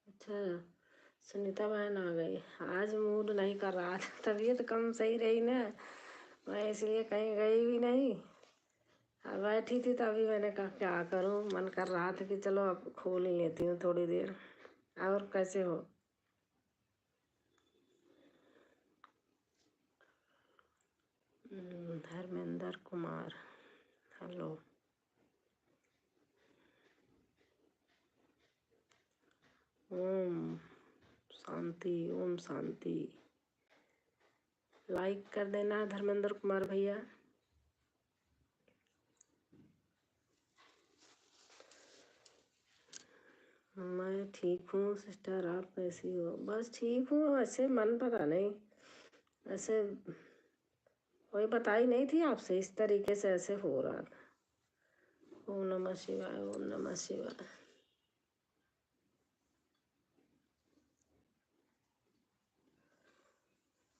अच्छा, सुनीता बहन आ गई। आज मूड नहीं कर रहा था, तबीयत कम सही रही ना, मैं इसलिए कहीं गई भी नहीं। बैठी थी तभी मैंने कहा क्या करूं, मन कर रहा था कि चलो अब खोल ही लेती हूँ थोड़ी देर। और कैसे हो? धर्मेंद्र कुमार, हेलो। ओम शांति, ओम शांति। लाइक कर देना धर्मेंद्र कुमार भैया। मैं ठीक हूँ सिस्टर, आप कैसी हो? बस ठीक हूँ, ऐसे मन पता नहीं, ऐसे कोई बताई नहीं थी आपसे, इस तरीके से ऐसे हो रहा था। ओम नमः शिवाय, ओम नमः शिवाय।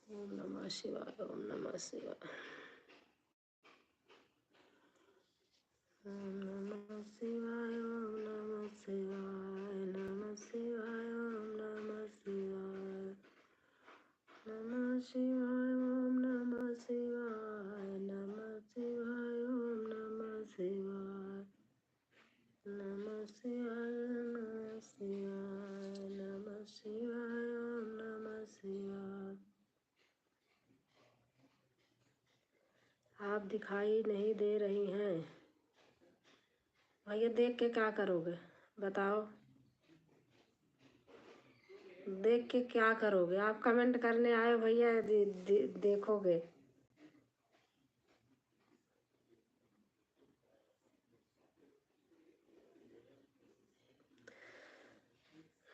ओम नमः शिवाय, ओम नमः शिवाय। ओम नमः शिवाय, ओम नमः शिवाय, नमः शिवाय, ओम नमः शिवाय, नमः शिवाय, ओम नमः शिवाय, नमः शिवाय, ओम नमः शिवाय, नमः शिवाय, नमः शिवाय, नमः शिवाय, ओम नमः शिवाय। आप दिखाई नहीं दे रही हैं भैया, देख के क्या करोगे बताओ? देख के क्या करोगे? आप कमेंट करने आए हो भैया, देखोगे?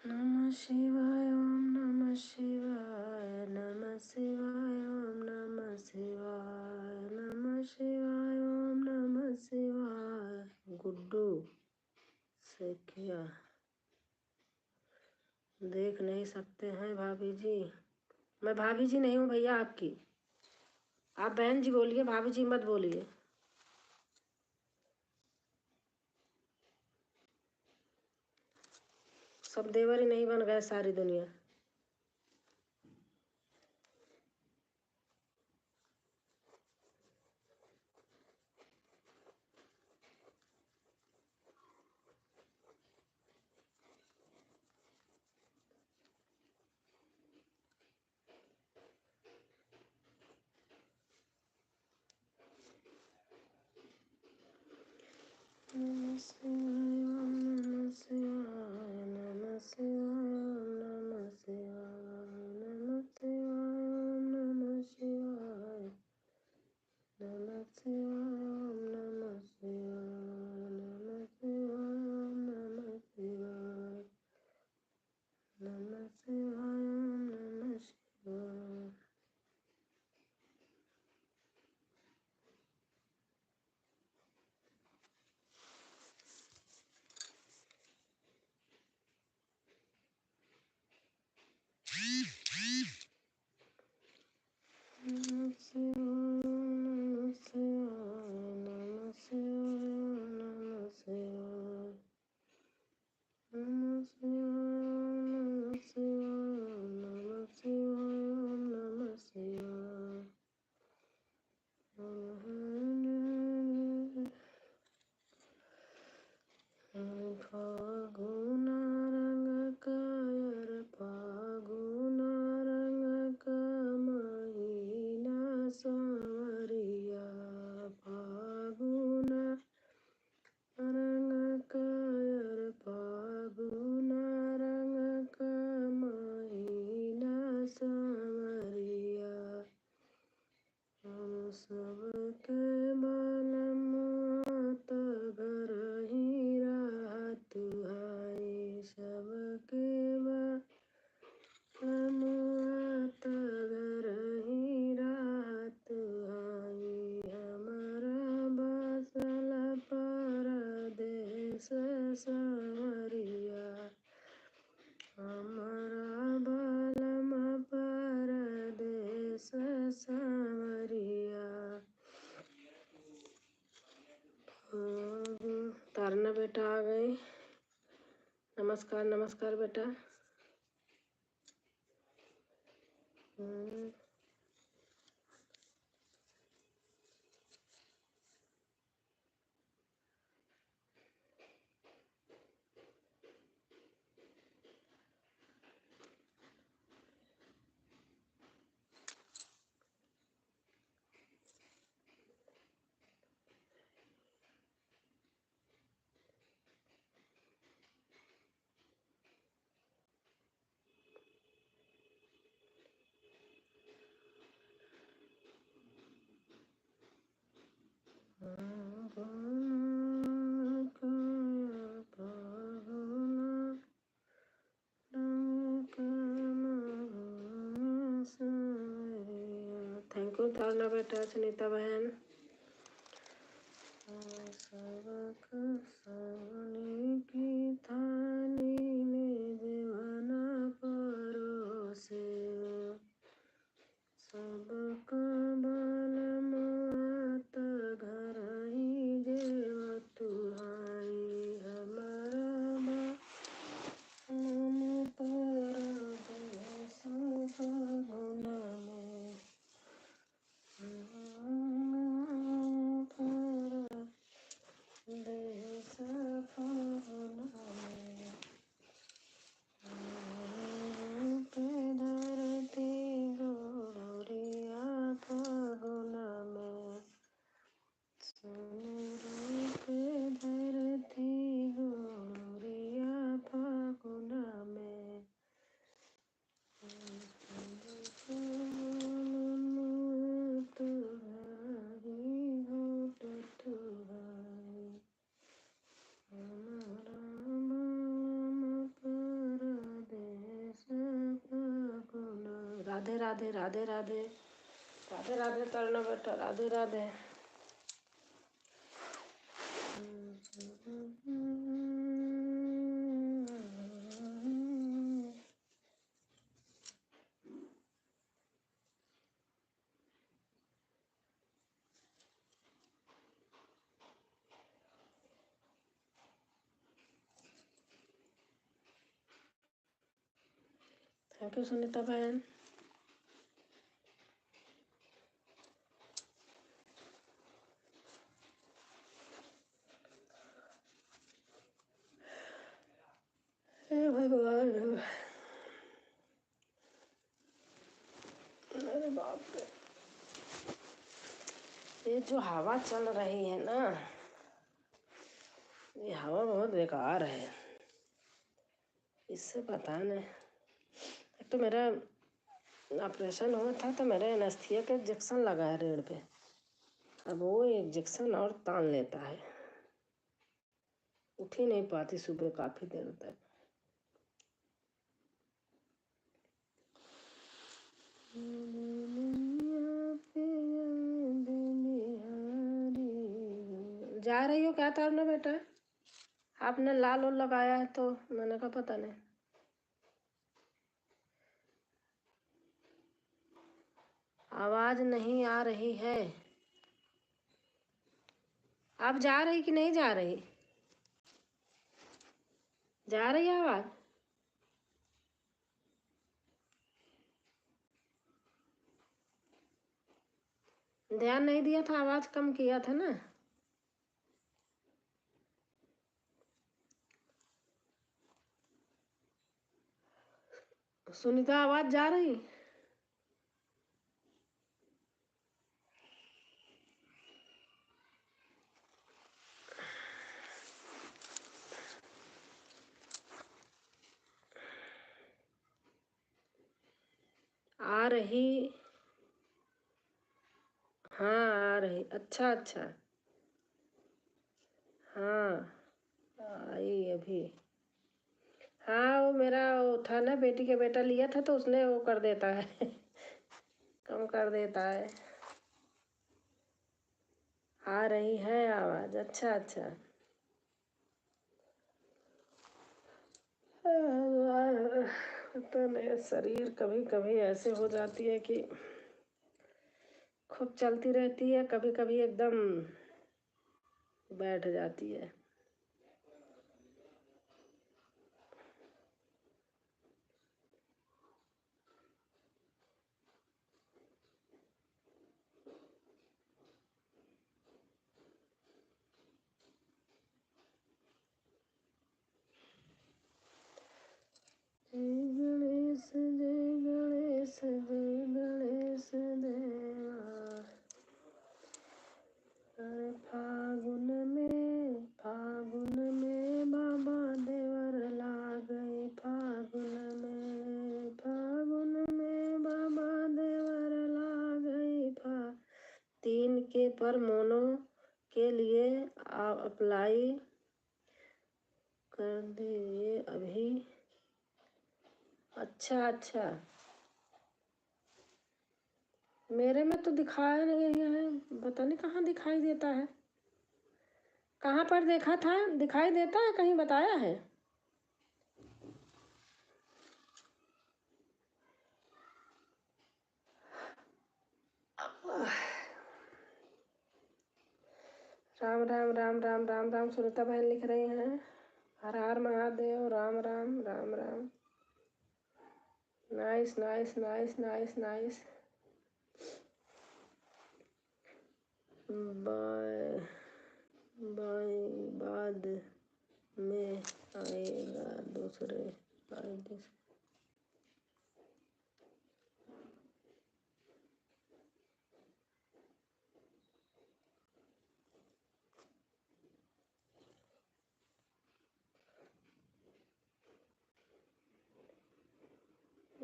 नमः शिवाय, ओम नमः शिवाय, नमः शिवाय, ओम नमः शिवाय, नमः शिवाय, ओम नमः शिवाय। गुड्डू से किया देख नहीं सकते हैं भाभी जी? मैं भाभी जी नहीं हूँ भैया आपकी, आप बहन जी बोलिए, भाभी जी मत बोलिए। सब देवर ही नहीं बन गए सारी दुनिया। नमः शिवाय, ओम नमः शिवाय, नमः शिवाय, ओम नमः शिवाय, नमः शिवाय, ओम नमः शिवाय, नमः शिवाय, ओम नमः शिवाय, नमः शिवाय, ओम नमः शिवाय, नमः शिवाय, ओम नमः शिवाय। नमः शिवाय, नमः शिवाय, नमः शिवाय, नमः शिवाय, नमः शिवाय, नमः शिवाय, नमः शिवाय, फागुन रंग कायर, फागुन रंग का महीना सा सबके मालम घर ही राहत है, सबके मालम घर ही राहत है, हमारा बसल परदेस संवरिया, हमारा बालम परदेस संवरिया। तारना बेटा आ गए। नमस्कार नमस्कार बेटा। थैंक यू तारना बेटा, सुनीता बहन। सबक सोने की थाली में दीवाना परोसे, सबका बालम घर ही जेवत हाई, हमारा बालम परदेस फागुन में, परदेस फागुन में, पे धरती गोरिया फागुन में, सोने पे धरती गोरिया फागुन में, राधे राधे राधे राधे राधे राधे तरना बेटा, राधे राधे। थैंक यू सुनीता बहन। हे भगवान, अरे बाप रे, ये जो हवा चल रही है ना, ये हवा बहुत बेकार है। इससे पता नहीं, एक तो मेरा ऑपरेशन हुआ था तो मेरे एनेस्थीसिया का इंजेक्शन लगा है रीढ़ पे। अब वो इंजेक्शन और तान लेता है, उठ ही नहीं पाती सुबह काफी देर तक। जा रही हो क्या तारना बेटा? आपने लाल और लगाया है तो मैंने कहा पता नहीं। आवाज नहीं आ रही है। आप जा रही कि नहीं जा रही? जा रही है आवाज? ध्यान नहीं दिया था, आवाज कम किया था ना। सुनीता आवाज जा रही? आ रही, हाँ आ रही। अच्छा अच्छा। हाँ आई अभी। हाँ वो मेरा वो था ना, बेटी का बेटा लिया था तो उसने वो कर देता है कम कर देता है। आ रही है आवाज़। अच्छा अच्छा। पता नहीं, शरीर कभी कभी ऐसे हो जाती है कि खूब चलती रहती है, कभी कभी एकदम बैठ जाती है। जय गणेश जय गणेश जय गणेश देवा। अरे फागुन में बाबा देवर ला गए। फागुन में बाबा देवर ला गए। तीन के पर मोनो के लिए अप्लाई कर दीजिए अभी। अच्छा अच्छा। मेरे में तो दिखाया नहीं है, पता नहीं कहाँ दिखाई देता है। कहाँ पर देखा था? दिखाई देता है कहीं, बताया है? राम राम राम राम राम राम। सुनीता बहन लिख रही हैं, Har Har Mahadev, Ram Ram Ram Ram. Nice nice nice nice nice. बाद में आएगा दूसरे फायदे से।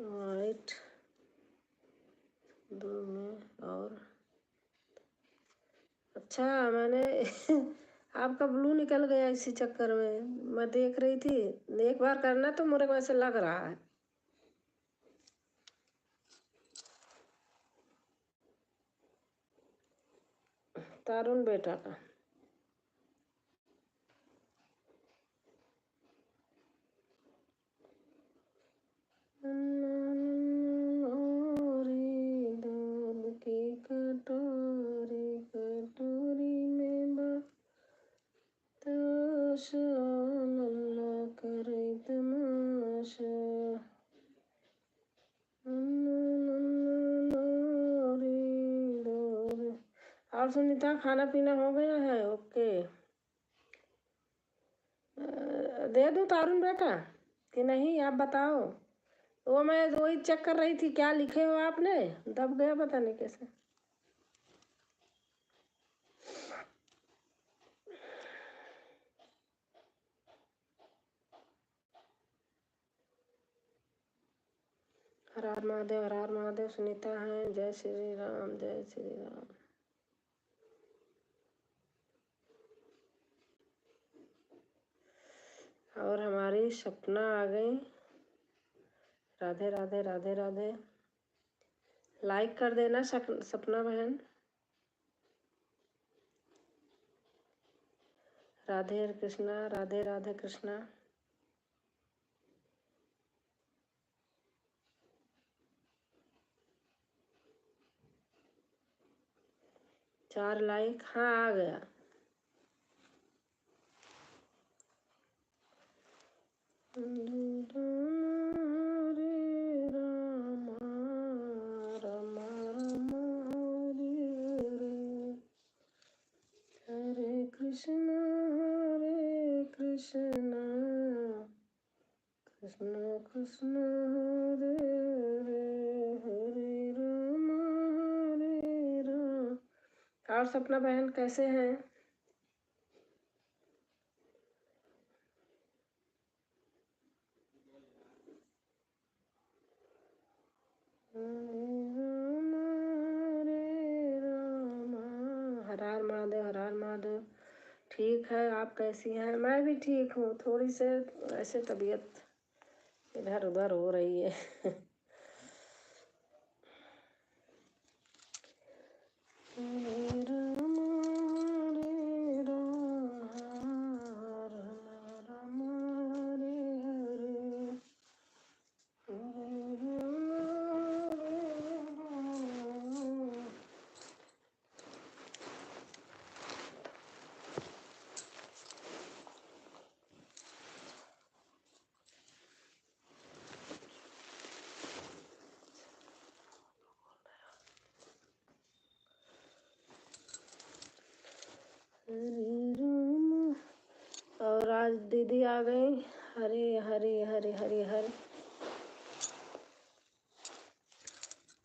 वाइट ब्लू में और अच्छा मैंने आपका ब्लू निकल गया इसी चक्कर में। मैं देख रही थी, एक बार करना तो मेरे को ऐसे लग रहा है। तारुण बेटा का। दूध की कटोरी कटोरी में बताश नन्ना करे तमाशा। और सुनीता खाना पीना हो गया है? ओके। दे दूं तारुण बेटा कि नहीं, आप बताओ। वो मैं वही चेक कर रही थी, क्या लिखे हो आपने, दब गया पता नहीं कैसे। हर हर महादेव, हर हर महादेव। सुनीता है, जय श्री राम जय श्री राम। और हमारी सपना आ गई। राधे राधे राधे राधे। लाइक कर देना सपना बहन। राधे कृष्णा, राधे राधे कृष्णा। चार लाइक, हाँ आ गया। हरे राम राम राम हरे कृष्ण कृष्ण कृष्ण हरे हरे राम हरे राम। और सपना बहन कैसे हैं? हरे राम ठीक है। आप कैसी हैं? मैं भी ठीक हूँ। थोड़ी से ऐसे तबीयत इधर उधर हो रही है। हरे राम हरे राम राम हरे हरे हरे राम हरे राम। हरे राम। और आज दीदी आ गई। हरे हरे हरे हरे हरे।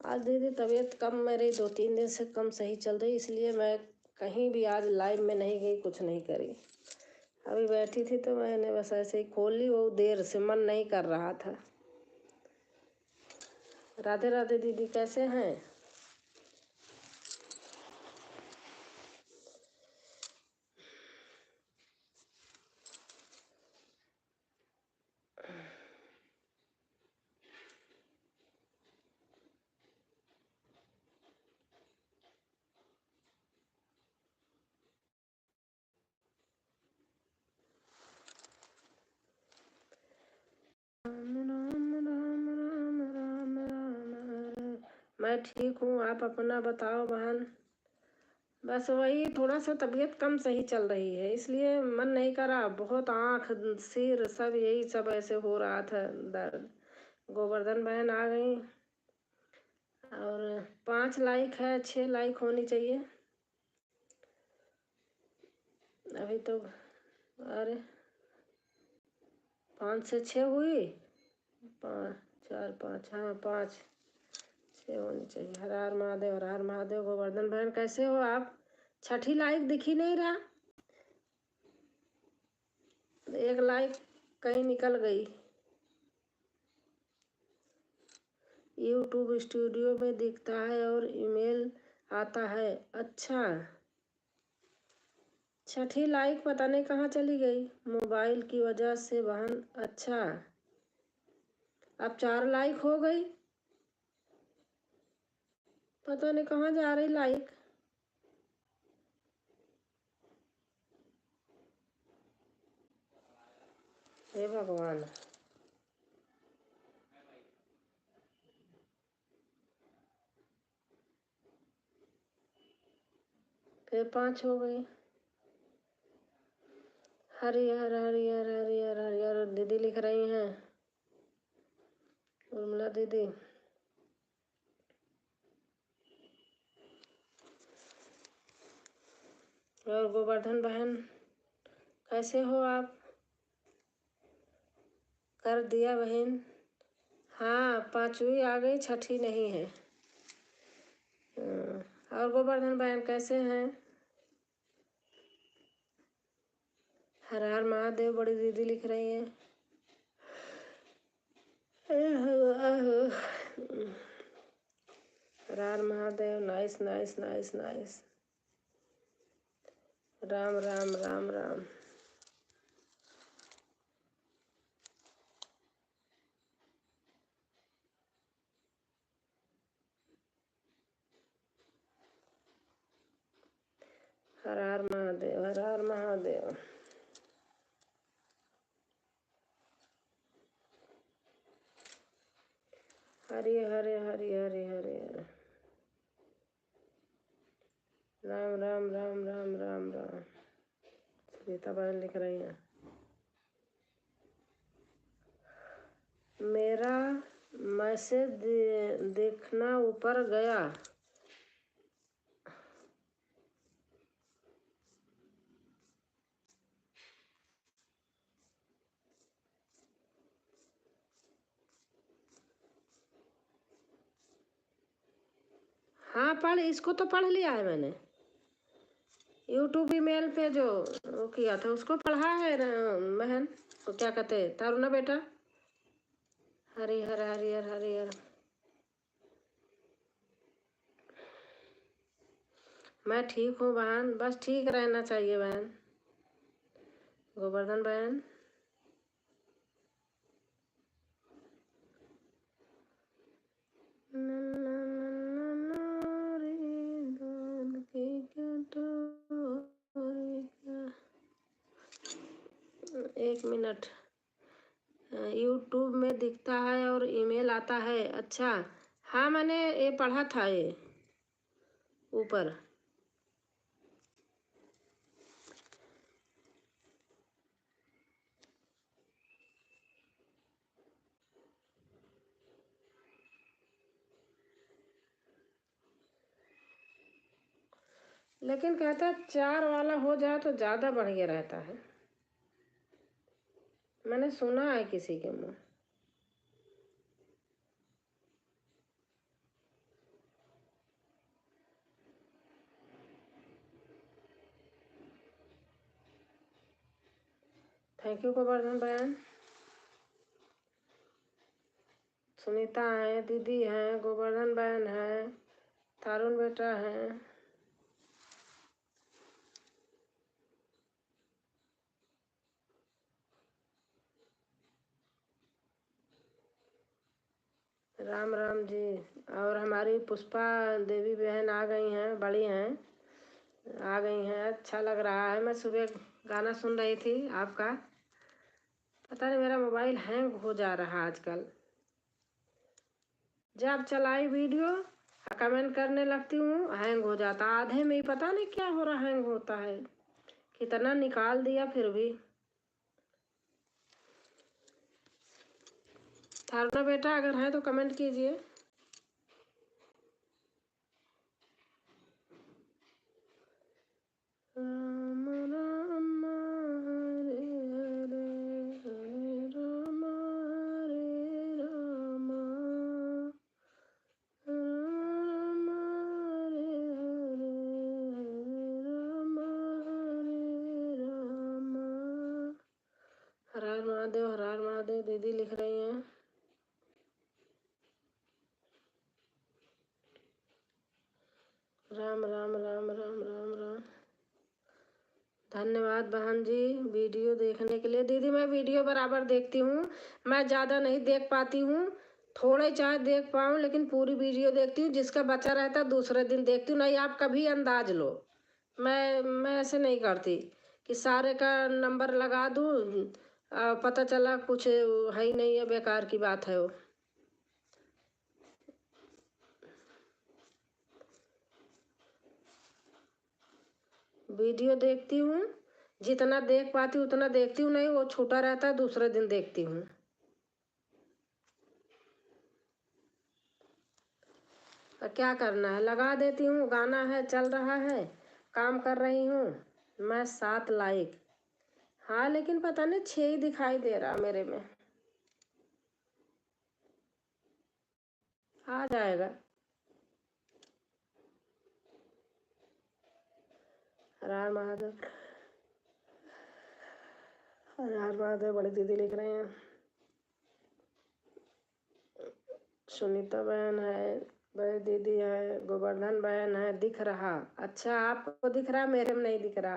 आज दीदी तबीयत कम मेरी 2-3 दिन से कम सही चल रही, इसलिए मैं कहीं भी आज लाइव में नहीं गई, कुछ नहीं करी। अभी बैठी थी तो मैंने बस ऐसे ही खोल ली, वो देर से मन नहीं कर रहा था। राधे राधे दीदी, कैसे हैं? राम राम राम राम राम राम हरे। मैं ठीक हूँ, आप अपना बताओ बहन। बस वही थोड़ा सा तबीयत कम सही चल रही है, इसलिए मन नहीं करा। बहुत आँख सिर सब यही सब ऐसे हो रहा था दर्द। गोवर्धन बहन आ गई और 5 लाइक है, 6 लाइक होनी चाहिए अभी तो। अरे 5 से 6 हुई, 5 4 5, हाँ 5 6 होनी चाहिए। हर हर महादेव, हर हर महादेव। गोवर्धन बहन कैसे हो आप? छठी लाइक दिख ही नहीं रहा, 1 लाइक कहीं निकल गई। यूट्यूब स्टूडियो में दिखता है और ईमेल आता है। अच्छा, छठी लाइक पता नहीं कहाँ चली गई, मोबाइल की वजह से बहन। अच्छा, अब 4 लाइक हो गई, पता नहीं कहाँ जा रही लाइक। हे भगवान। फिर 5 हो गई। हरिहर हरिहर हरिहर हरिहर दीदी लिख रही हैं, उर्मिला दीदी। और गोवर्धन बहन कैसे हो आप? कर दिया बहन। हाँ 5वीं आ गई, छठी नहीं है। और गोवर्धन बहन कैसे हैं? हर हर महादेव बड़ी दीदी लिख रही हैं। Har Har Mahadev. Nice nice nice nice. Ram Ram Ram Ram. Har Har Mahadev, Har Har Mahadev. Hare Hare Hare Hare Hare Hare. Ram Ram Ram Ram Ram Ram. Sunita बहन लिख रही हैं, मेरा मैसेज देखना ऊपर गया। हाँ पढ़, इसको तो पढ़ लिया है मैंने। यूट्यूब ईमेल पे जो वो किया था उसको पढ़ा है बहन। वो क्या कहते हैं तारुना बेटा। हरिहर हरिहर हरिहर। मैं ठीक हूँ बहन, बस ठीक रहना चाहिए बहन। गोवर्धन बहन, एक मिनट, यूट्यूब में दिखता है और ईमेल आता है। अच्छा, हाँ मैंने ये पढ़ा था ये ऊपर। लेकिन कहता है 4 वाला हो जाए तो ज़्यादा बढ़िया रहता है, मैंने सुना है किसी के मुँह। थैंक यू गोवर्धन बहन। सुनीता है, दीदी हैं, गोवर्धन बहन है, तारुण बेटा है। राम राम जी। और हमारी पुष्पा देवी बहन आ गई हैं, बड़ी हैं, आ गई हैं। अच्छा लग रहा है। मैं सुबह गाना सुन रही थी आपका, पता नहीं मेरा मोबाइल हैंग हो जा रहा आजकल। जब चलाई वीडियो कमेंट करने लगती हूँ हैंग हो जाता, आधे में ही पता नहीं क्या हो रहा, हैंग होता है। कितना निकाल दिया फिर भी। थारुना बेटा अगर है तो कमेंट कीजिए। राम राम हरे हरे, हरे राम हरे राम, राम हरे हरे, हरे राम हरे राम। हर हर महादेव, हर हर महादेव दीदी लिख रही हैं। राम राम राम राम राम राम। धन्यवाद बहन जी वीडियो देखने के लिए। दीदी मैं वीडियो बराबर देखती हूँ, मैं ज़्यादा नहीं देख पाती हूँ, थोड़े चाहे देख पाऊँ, लेकिन पूरी वीडियो देखती हूँ। जिसका बचा रहता है दूसरे दिन देखती हूँ। नहीं आप कभी अंदाज लो, मैं ऐसे नहीं करती कि सारे का नंबर लगा दूँ, पता चला कुछ है ही नहीं है, बेकार की बात है वो। वीडियो देखती हूँ, जितना देख पाती हूँ उतना देखती हूँ, नहीं वो छोटा रहता है दूसरे दिन देखती हूँ। क्या करना है, लगा देती हूँ, गाना है चल रहा है, काम कर रही हूँ मैं। 7 लाइक, हाँ लेकिन पता नहीं 6 ही दिखाई दे रहा मेरे में। आ जाएगा। हर हर महादेव, हर हर महादेव बड़ी दीदी लिख रहे हैं। सुनीता बहन है, बड़ी दीदी है, गोवर्धन बहन है। दिख रहा? अच्छा आपको दिख रहा, मेरे में नहीं दिख रहा।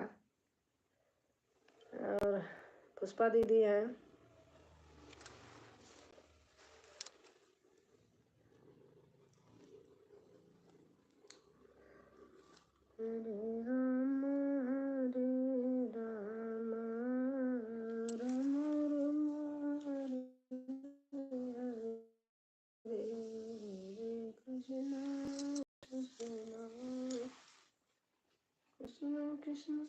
और पुष्पा दीदी है। हरे राम हरे राम, राम राम हरे हरे, हरे कृष्णा कृष्णा कृष्णा कृष्णा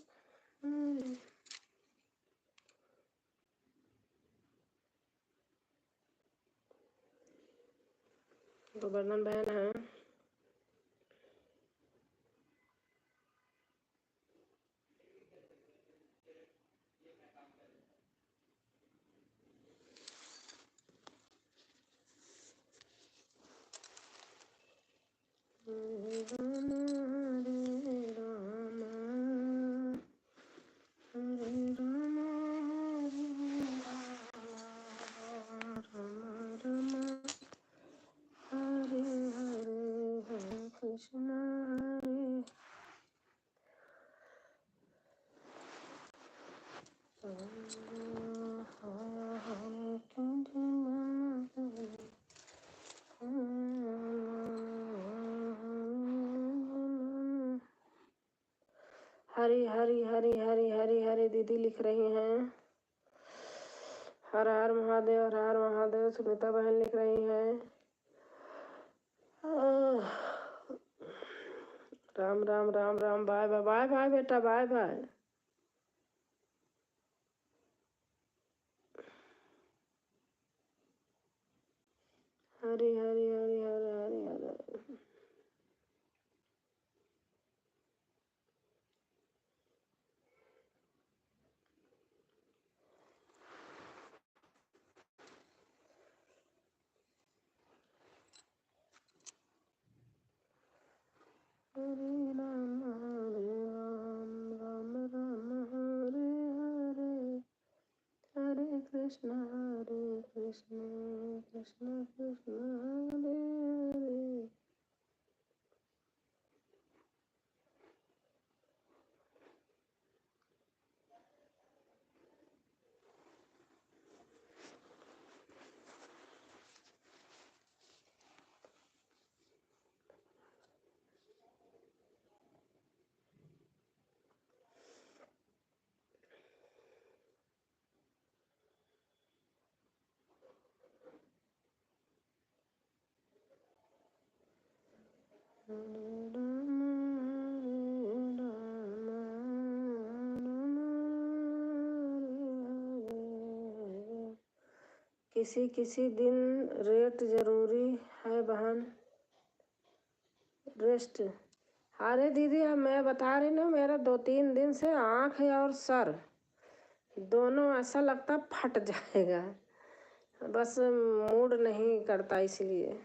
हरे। गोवर्धन बहन है। हरे राम हरे राम, हरे राम हरे राम, राम राम हरे हरे, हरे कृष्णा हरे हरी हरी हरी हरी हरी हरी दीदी लिख रही हैं। हर हर महादेव, हर हर महादेव। सुनीता बहन लिख रही हैं। Ram Ram Ram Ram. Bye bye bye bye बेटा, बाय बाय। हरी हरी हरी हरी हरी हरी। हरे राम राम राम हरे हरे, हरे कृष्ण कृष्ण कृष्ण हरे हरे। किसी किसी दिन रेट जरूरी है बहन, रेस्ट। अरे दीदी अब मैं बता रही ना, मेरा 2-3 दिन से आँख और सर दोनों ऐसा लगता फट जाएगा, बस मूड नहीं करता इसलिए।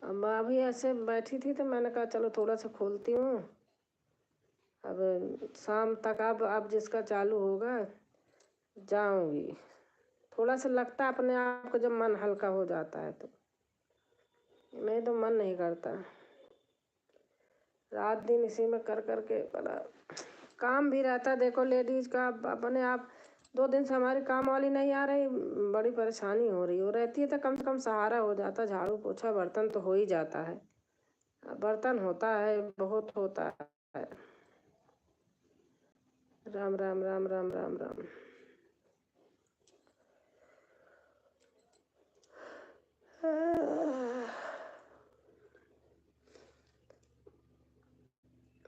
अब अभी ऐसे बैठी थी तो मैंने कहा चलो थोड़ा सा खोलती हूँ। अब शाम तक अब जिसका चालू होगा जाऊंगी। थोड़ा सा लगता है अपने आप को जब मन हल्का हो जाता है तो, नहीं तो मन नहीं करता। रात दिन इसी में कर कर के बड़ा काम भी रहता। देखो लेडीज का अपने आप 2 दिन से हमारी काम वाली नहीं आ रही, बड़ी परेशानी हो रही हो रहती है, तो कम से कम सहारा हो जाता। झाड़ू पोछा बर्तन तो हो ही जाता है, बर्तन होता है, बहुत होता है। राम राम राम राम राम राम।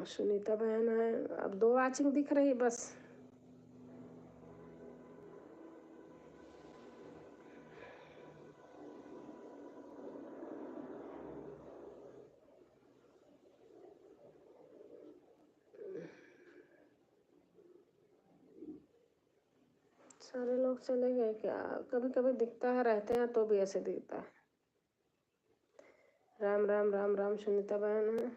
सुनीता बहन है, अब 2 वाचिंग दिख रही बस। सारे लोग चले गए क्या? कभी कभी दिखता है, रहते हैं तो भी ऐसे दिखता है। राम राम राम राम। सुनीता बहन है।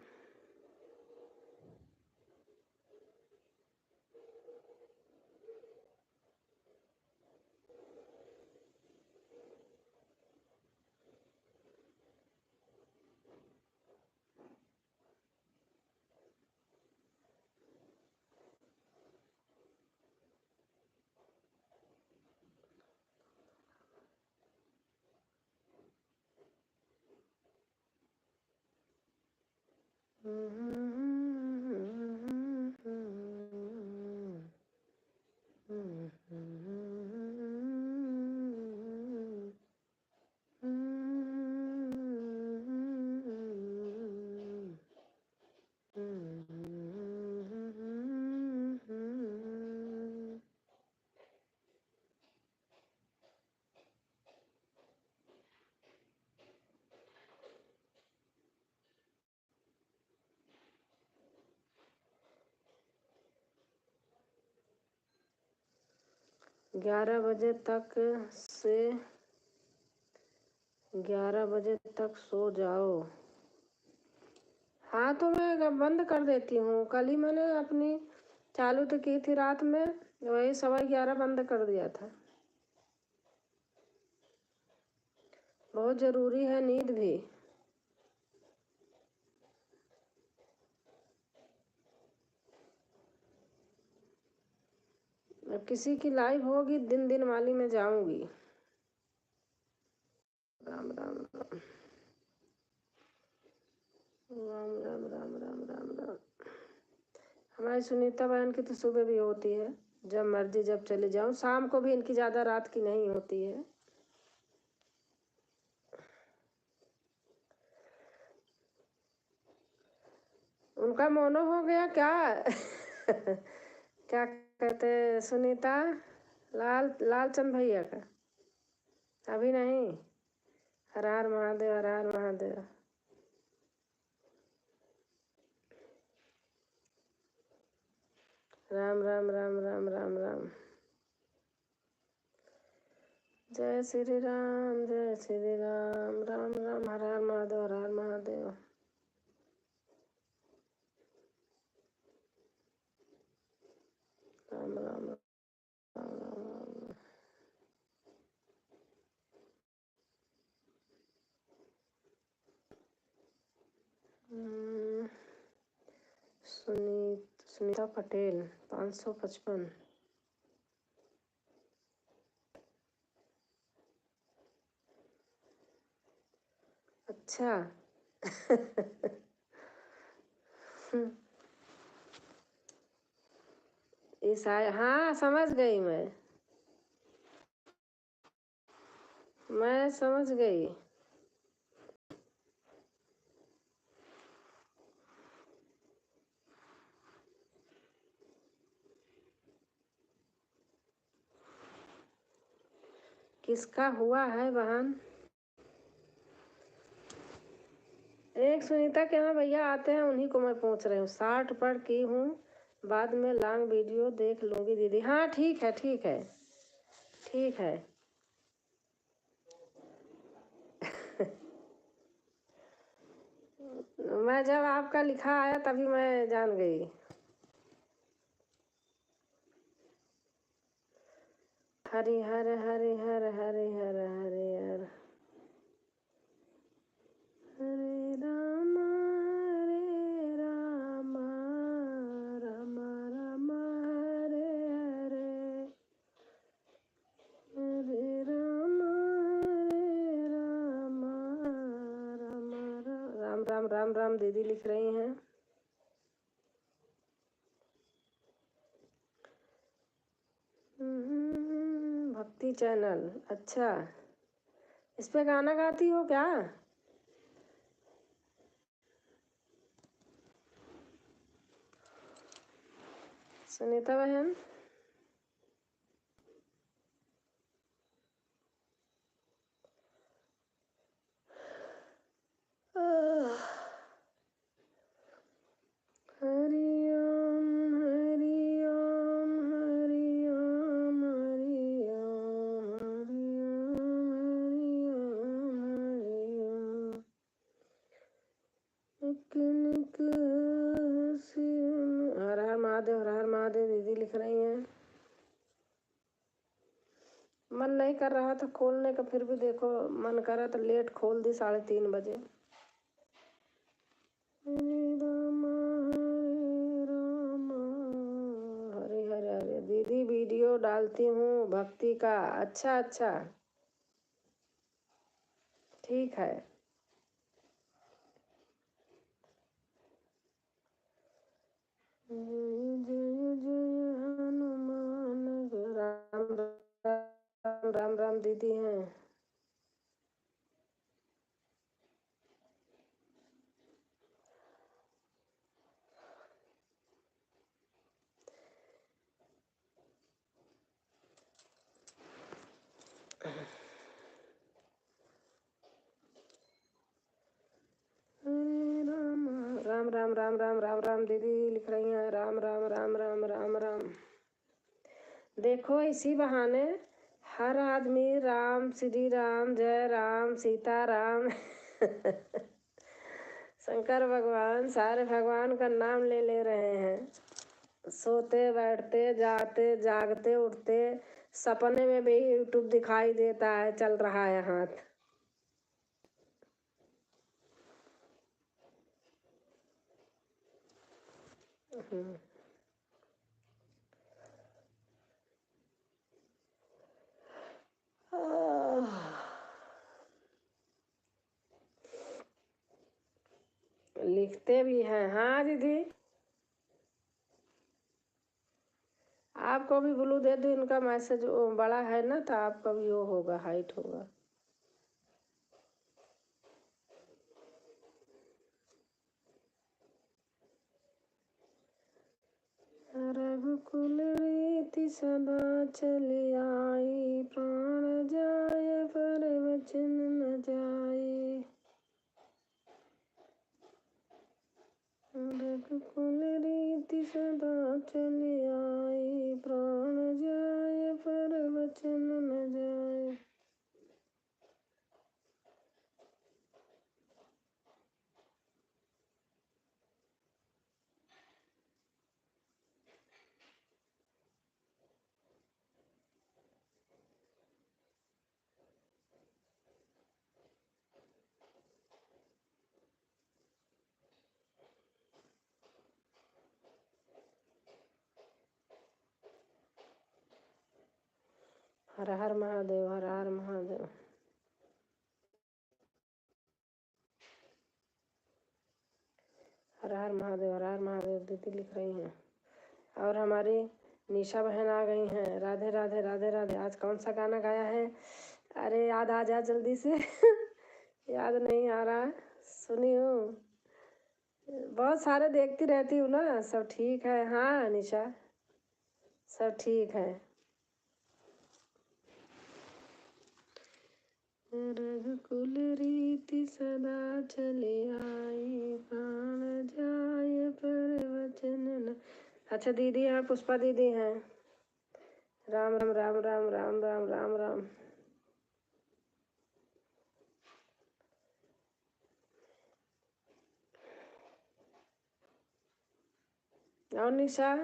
ग्यारह बजे तक से 11 बजे तक सो जाओ। हाँ तो मैं बंद कर देती हूँ। कल ही मैंने अपनी चालू तो की थी रात में, वही 11:15 बंद कर दिया था। बहुत ज़रूरी है नींद भी। अब किसी की लाइव होगी दिन दिन वाली में जाऊंगी। राम राम राम राम राम राम राम राम राम। हमारी सुनीता बहन की तो सुबह भी होती है, जब मर्जी जब चले जाऊं। शाम को भी इनकी ज़्यादा रात की नहीं होती है। उनका मोनो हो गया क्या? क्या कहते सुनीता लालचंद भैया का? अभी नहीं। हर हर महादेव, हर हर महादेव। राम राम राम राम राम राम। जय श्री राम, जय श्री राम, राम राम, हर हर महादेव, हर हर महादेव। राम राम राम राम। सुनीता पटेल 555। अच्छा। ईसाई, हाँ समझ गई मैं समझ गई। किसका हुआ है बहन? एक सुनीता के यहाँ भैया आते हैं, उन्हीं को मैं पूछ रही हूँ। 60 पर की हूँ, बाद में लॉन्ग वीडियो देख लूँगी दीदी। हाँ ठीक है, ठीक है, ठीक है। मैं जब आपका लिखा आया तभी मैं जान गई। हरि हर हरि हर हरि हर हरि हर हरे राम, राम राम, हरे हरे, हरे राम, राम राम, राम राम राम राम। दीदी लिख रही हैं। भक्ति चैनल, अच्छा। इस पे गाना गाती हो क्या? सुनीता बहन, हरि ओम हरि ओम हरि ओम हरि ओम हरि ओम हरि ओम हर हर महादेव, हर हर महादेव। दीदी लिख रही हैं। मन नहीं कर रहा था खोलने का, फिर भी देखो मन करा तो लेट खोल दी 3:30 बजे। हरे हरे हरे। दीदी वीडियो डालती हूँ भक्ति का। अच्छा अच्छा, ठीक है। जय जय जय हनुमान। राम राम राम राम दीदी हैं। राम राम राम राम राम राम। दीदी लिख रही हैं राम राम राम राम राम राम। देखो इसी बहाने हर आदमी राम, श्री राम, जय राम, सीता राम। शंकर भगवान, सारे भगवान का नाम ले ले रहे हैं। सोते बैठते जाते जागते उठते सपने में भी यूट्यूब दिखाई देता है, चल रहा है हाथ। लिखते भी हैं। हाँ दीदी, आपको भी ब्लू दे दूँ, इनका मैसेज बड़ा है ना, तो आपका भी वो होगा, हाइट होगा। रघुकुल रीति सदा चली आई, प्राण जाए पर वचन न जाए। रघुकुल रीति सदा चली आई, प्राण जाए पर वचन न जाए। हर हर महादेव, हर हर महादेव। हर हर महादेव, हर हर महादेव दीदी लिख रही हैं। और हमारी निशा बहन आ गई हैं। राधे राधे राधे राधे। आज कौन सा गाना गाया है? अरे याद आ जा जल्दी से। याद नहीं आ रहा, सुनी हूँ, बहुत सारे देखती रहती हूँ ना। सब ठीक है? हाँ निशा, सब ठीक है। रघुकुल रीति सदा चले आई, प्राण जाए पर वचन न। अच्छा दीदी हैं, पुष्पा दीदी हैं। राम राम राम राम राम राम राम राम। और निशा,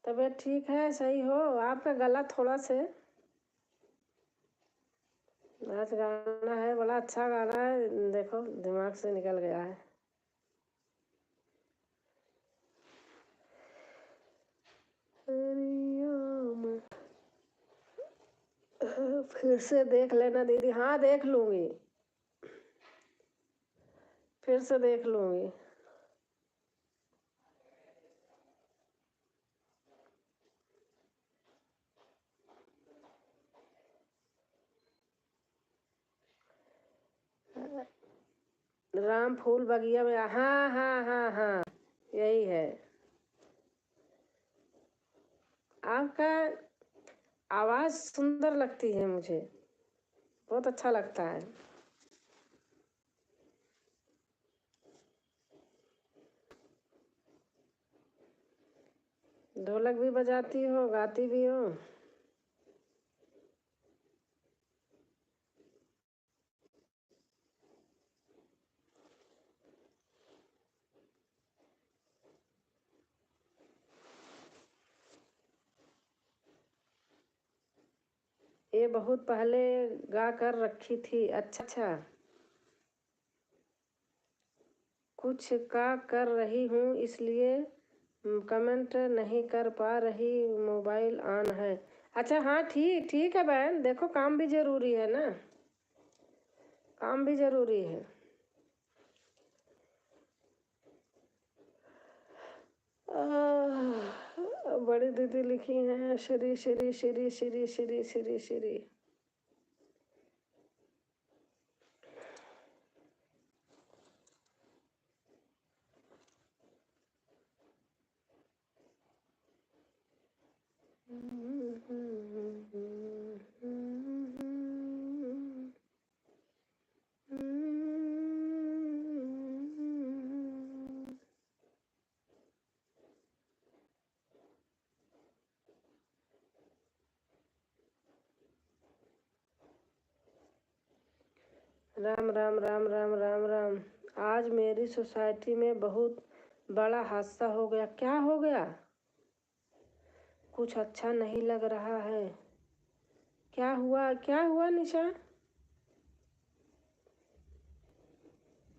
तबीयत ठीक है? सही हो? आपका गला थोड़ा से, आज गाना है, बड़ा अच्छा गाना है, देखो दिमाग से निकल गया है। फिर से देख लेना दीदी। हाँ देख लूंगी, फिर से देख लूंगी। राम फूल बगिया में, हाँ हाँ हाँ हाँ, यही है। आपका आवाज़ सुंदर लगती है मुझे, बहुत अच्छा लगता है। ढोलक भी बजाती हो, गाती भी हो? ये बहुत पहले गा कर रखी थी। अच्छा अच्छा, कुछ का कर रही हूँ इसलिए कमेंट नहीं कर पा रही, मोबाइल ऑन है। अच्छा हाँ, ठीक ठीक है बहन, देखो काम भी ज़रूरी है ना, काम भी ज़रूरी है। बड़ी दीदी लिखी हैं, श्री श्री श्री श्री श्री श्री श्री। राम राम राम राम राम राम। आज मेरी सोसाइटी में बहुत बड़ा हादसा हो गया। क्या हो गया? कुछ अच्छा नहीं लग रहा है। क्या हुआ? क्या हुआ निशा?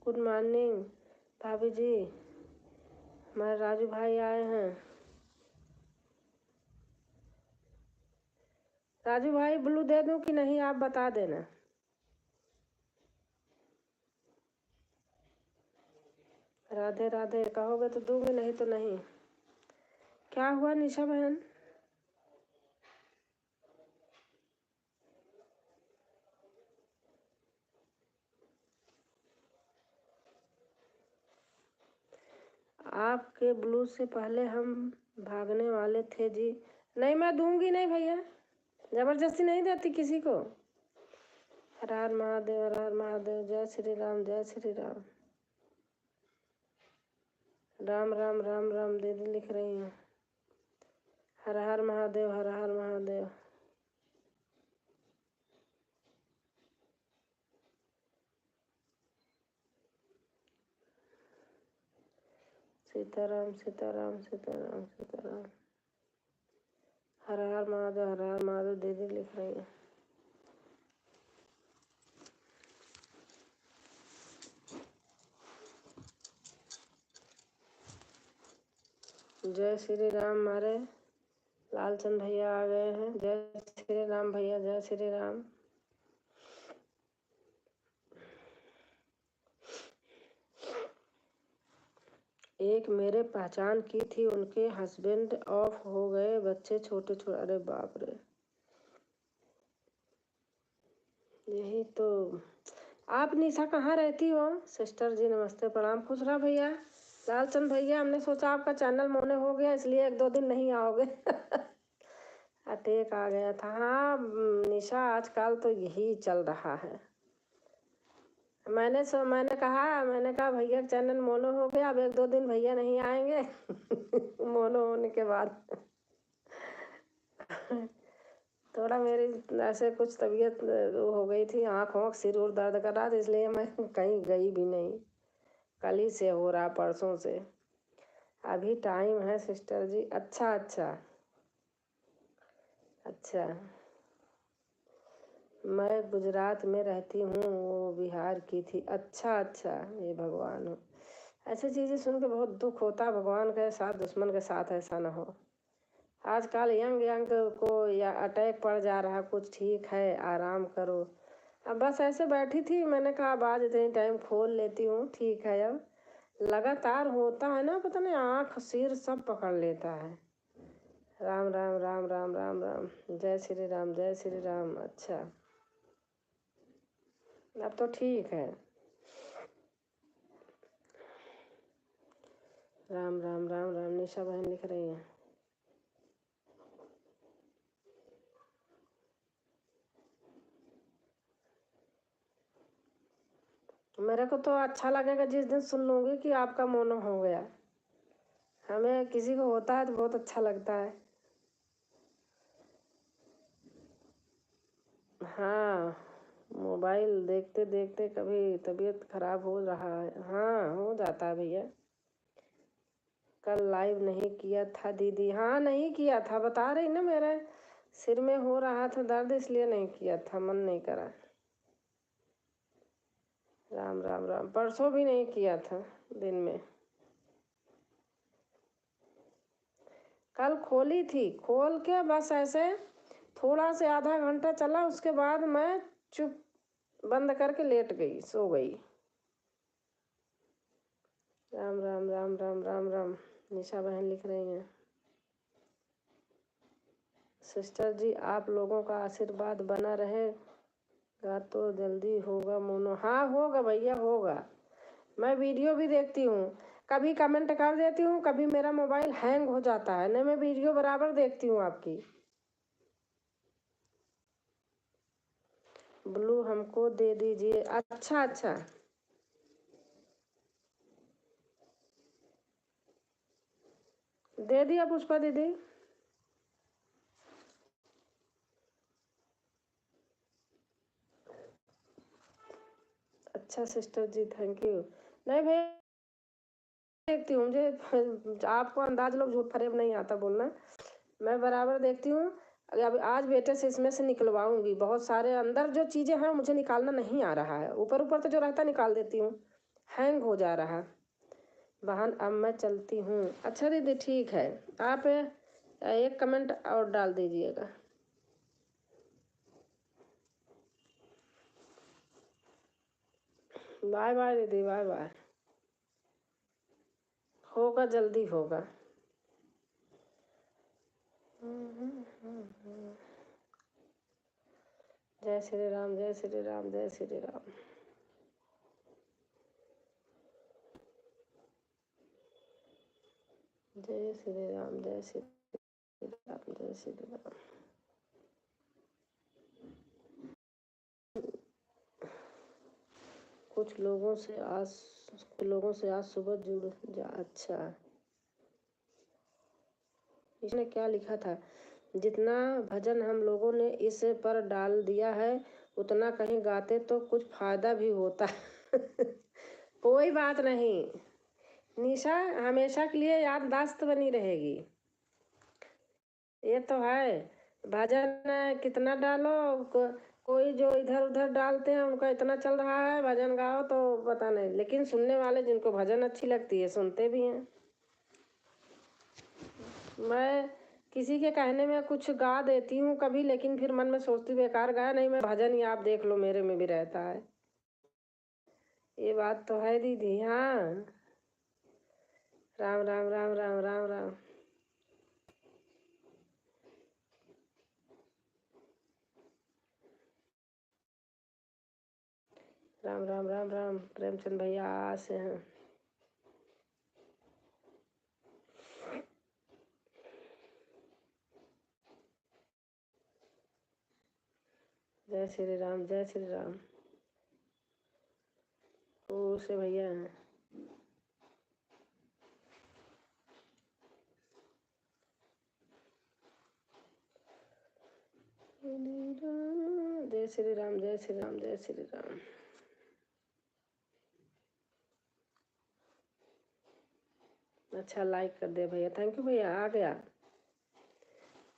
गुड मॉर्निंग भाभी जी, हमारे राजू भाई आए हैं। राजू भाई ब्लू दे दूं कि नहीं, आप बता देना। राधे राधे कहोगे तो दूंगी, नहीं तो नहीं। क्या हुआ निशा बहन? आपके ब्लू से पहले हम भागने वाले थे जी। नहीं, मैं दूंगी नहीं भैया, जबरदस्ती नहीं देती किसी को। हर हर महादेव, हर हर महादेव, जय श्री राम, जय श्री राम। राम राम राम राम दीदी लिख रही हैं। हर हर महादेव, हर हर महादेव। सीताराम सीताराम सीताराम सीताराम। हर हर महादेव, हर हर महादेव दीदी लिख रही हैं। जय श्री राम। हमारे लालचंद भैया आ गए हैं। जय श्री राम भैया, जय श्री राम। एक मेरे पहचान की थी, उनके हस्बैंड ऑफ हो गए, बच्चे छोटे छोटे। अरे बाप रे, यही तो। आप निशा कहाँ रहती हो? सिस्टर जी नमस्ते प्रणाम। खुश रहा भैया। लालचंद भैया, हमने सोचा आपका चैनल मोने हो गया इसलिए एक दो दिन नहीं आओगे। अटैक आ गया था। हाँ निशा, आजकल तो यही चल रहा है। मैंने कहा भैया चैनल मोनो हो गया, अब एक दो दिन भैया नहीं आएंगे। मोनो होने के बाद थोड़ा मेरी ऐसे कुछ तबीयत हो गई थी, आँख सिर और दर्द कर रहा था, इसलिए मैं कहीं गई भी नहीं। कल ही से हो रहा, परसों से। अभी टाइम है सिस्टर जी। अच्छा अच्छा अच्छा। मैं गुजरात में रहती हूँ, वो बिहार की थी। अच्छा अच्छा, ये भगवान हो। ऐसी चीज़ें सुन के बहुत दुख होता। भगवान के साथ दुश्मन के साथ ऐसा ना हो। आजकल यंग यंग को या अटैक पड़ जा रहा। कुछ ठीक है, आराम करो। अब बस ऐसे बैठी थी, मैंने कहा अब आज इतनी टाइम खोल लेती हूँ। ठीक है, अब लगातार होता है ना, पता नहीं आँख सिर सब पकड़ लेता है। राम राम राम राम राम राम। जय श्री राम, जय श्री राम। अच्छा, अब तो ठीक है। राम राम राम राम। निशा बहन लिख रही हैं। मेरे को तो अच्छा लगेगा जिस दिन सुन लूँगी कि आपका मोनो हो गया। हमें किसी को होता है तो बहुत अच्छा लगता है। हाँ, मोबाइल देखते देखते कभी तबीयत खराब हो रहा है। हाँ, हो जाता है भैया। कल लाइव नहीं किया था दीदी। हाँ, नहीं किया था, बता रही ना, मेरे सिर में हो रहा था दर्द, इसलिए नहीं किया था, मन नहीं करा। राम राम राम। परसों भी नहीं किया था दिन में। कल खोली थी, खोल के बस ऐसे थोड़ा से आधा घंटा चला, उसके बाद मैं चुप बंद करके लेट गई, सो गई। राम राम राम राम राम राम। निशा बहन लिख रही हैं। सिस्टर जी, आप लोगों का आशीर्वाद बना रहेगा तो जल्दी होगा मोनो। हाँ होगा भैया, होगा। मैं वीडियो भी देखती हूँ, कभी कमेंट कर देती हूँ, कभी मेरा मोबाइल हैंग हो जाता है, नहीं मैं वीडियो बराबर देखती हूँ आपकी। ब्लू हमको दे दीजिए। अच्छा अच्छा, दे दिया पुष्पा दीदी। अच्छा सिस्टर जी, थैंक यू। नहीं भैया, देखती हूँ, मुझे आपको अंदाज लो, झूठ फरेब नहीं आता बोलना। मैं बराबर देखती हूँ। अब आज बेटे से इसमें से निकलवाऊंगी। बहुत सारे अंदर जो चीज़ें हैं मुझे निकालना नहीं आ रहा है, ऊपर ऊपर तो जो रहता निकाल देती हूँ, हैंग हो जा रहा। बहन अब मैं चलती हूँ। अच्छा दीदी ठीक है, आप एक कमेंट और डाल दीजिएगा। बाय बाय दीदी, बाय बाय। होगा, जल्दी होगा। जय श्री राम, जय श्री राम, जय श्री राम। जय श्री राम, जय श्री राम, जय श्री राम। कुछ लोगों से आज सुबह जुड़ जा। अच्छा, इसने क्या लिखा था? जितना भजन हम लोगों ने इस पर डाल दिया है उतना कहीं गाते तो कुछ फायदा भी होता। कोई बात नहीं निशा, हमेशा के लिए याददाश्त बनी रहेगी। ये तो है, भजन कितना डालो, कोई जो इधर उधर डालते हैं उनका इतना चल रहा है भजन गाओ तो पता नहीं, लेकिन सुनने वाले जिनको भजन अच्छी लगती है सुनते भी हैं। मैं किसी के कहने में कुछ गा देती हूँ कभी, लेकिन फिर मन में सोचती बेकार गाया नहीं, मैं भजन ही आप देख लो मेरे में भी रहता है। ये बात तो है दीदी। हाँ, राम राम राम राम राम राम। राम राम राम राम। प्रेमचंद भैया से हैं। जय श्री राम, जय श्री राम। वो से भैया हैं। जय श्री राम, जय श्री राम, जय श्री राम। अच्छा लाइक कर दे भैया, थैंक यू भैया। आ गया।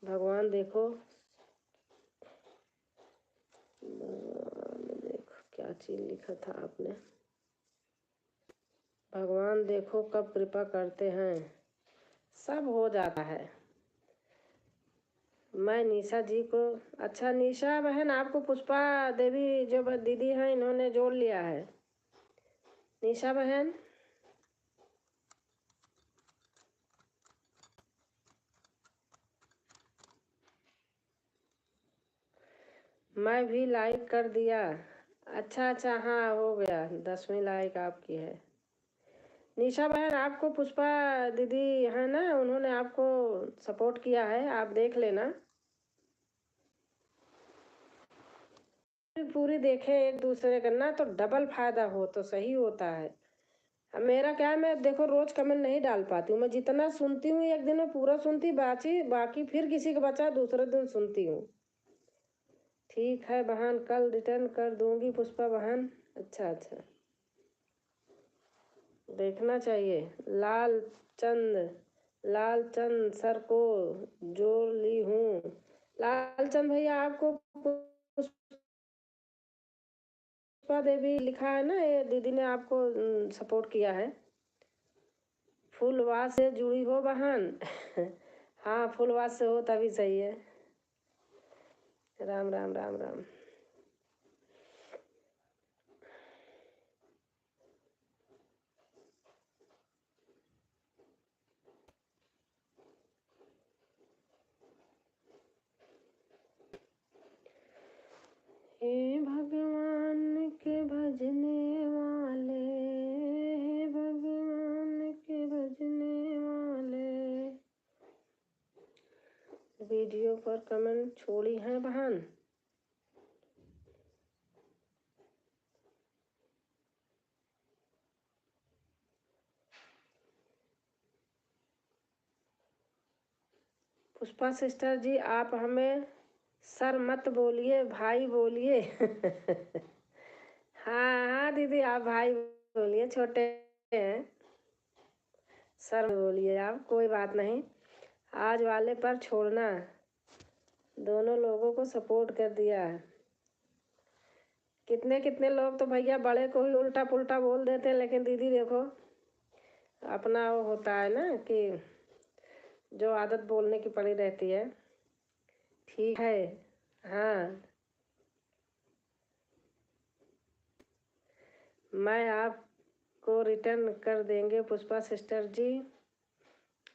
भगवान देखो, देखो क्या चीज लिखा था आपने। भगवान देखो कब कृपा करते हैं, सब हो जाता है। मैं निशा जी को, अच्छा निशा बहन आपको पुष्पा देवी जो दीदी हैं इन्होंने जोड़ लिया है। निशा बहन, मैं भी लाइक कर दिया। अच्छा अच्छा, हाँ हो गया, 10वीं लाइक आपकी है। निशा बहन आपको पुष्पा दीदी है ना, उन्होंने आपको सपोर्ट किया है, आप देख लेना। पूरी देखे एक दूसरे का ना तो डबल फायदा हो तो सही होता है। अब मेरा क्या है, मैं देखो रोज कमेंट नहीं डाल पाती हूँ, मैं जितना सुनती हूँ एक दिन में पूरा सुनती, बाकी फिर किसी का बचा दूसरे दिन सुनती हूँ। ठीक है बहन, कल रिटर्न कर दूंगी पुष्पा बहन। अच्छा अच्छा, देखना चाहिए। लालचंद सर को जोड़ ली हूँ। लालचंद भैया आपको पुष्पा देवी लिखा है ना, ये दीदी ने आपको सपोर्ट किया है। फुलवास से जुड़ी हो बहन। हाँ फुलवास से हो तभी सही है। राम राम राम राम। हे भगवान के भजने वाले, हे भगवान के भजने वाले। वीडियो पर कमेंट छोड़ी है बहन। पुष्पा सिस्टर जी आप हमें सर मत बोलिए, भाई बोलिए। हाँ हाँ दीदी, आप भाई बोलिए, छोटे हैं। सर बोलिए आप, कोई बात नहीं। आज वाले पर छोड़ना, दोनों लोगों को सपोर्ट कर दिया है। कितने कितने लोग तो भैया बड़े को ही उल्टा पुल्टा बोल देते हैं, लेकिन दीदी देखो अपना वो होता है ना कि जो आदत बोलने की पड़ी रहती है। ठीक है। हाँ, मैं आपको को रिटर्न कर देंगे पुष्पा सिस्टर जी।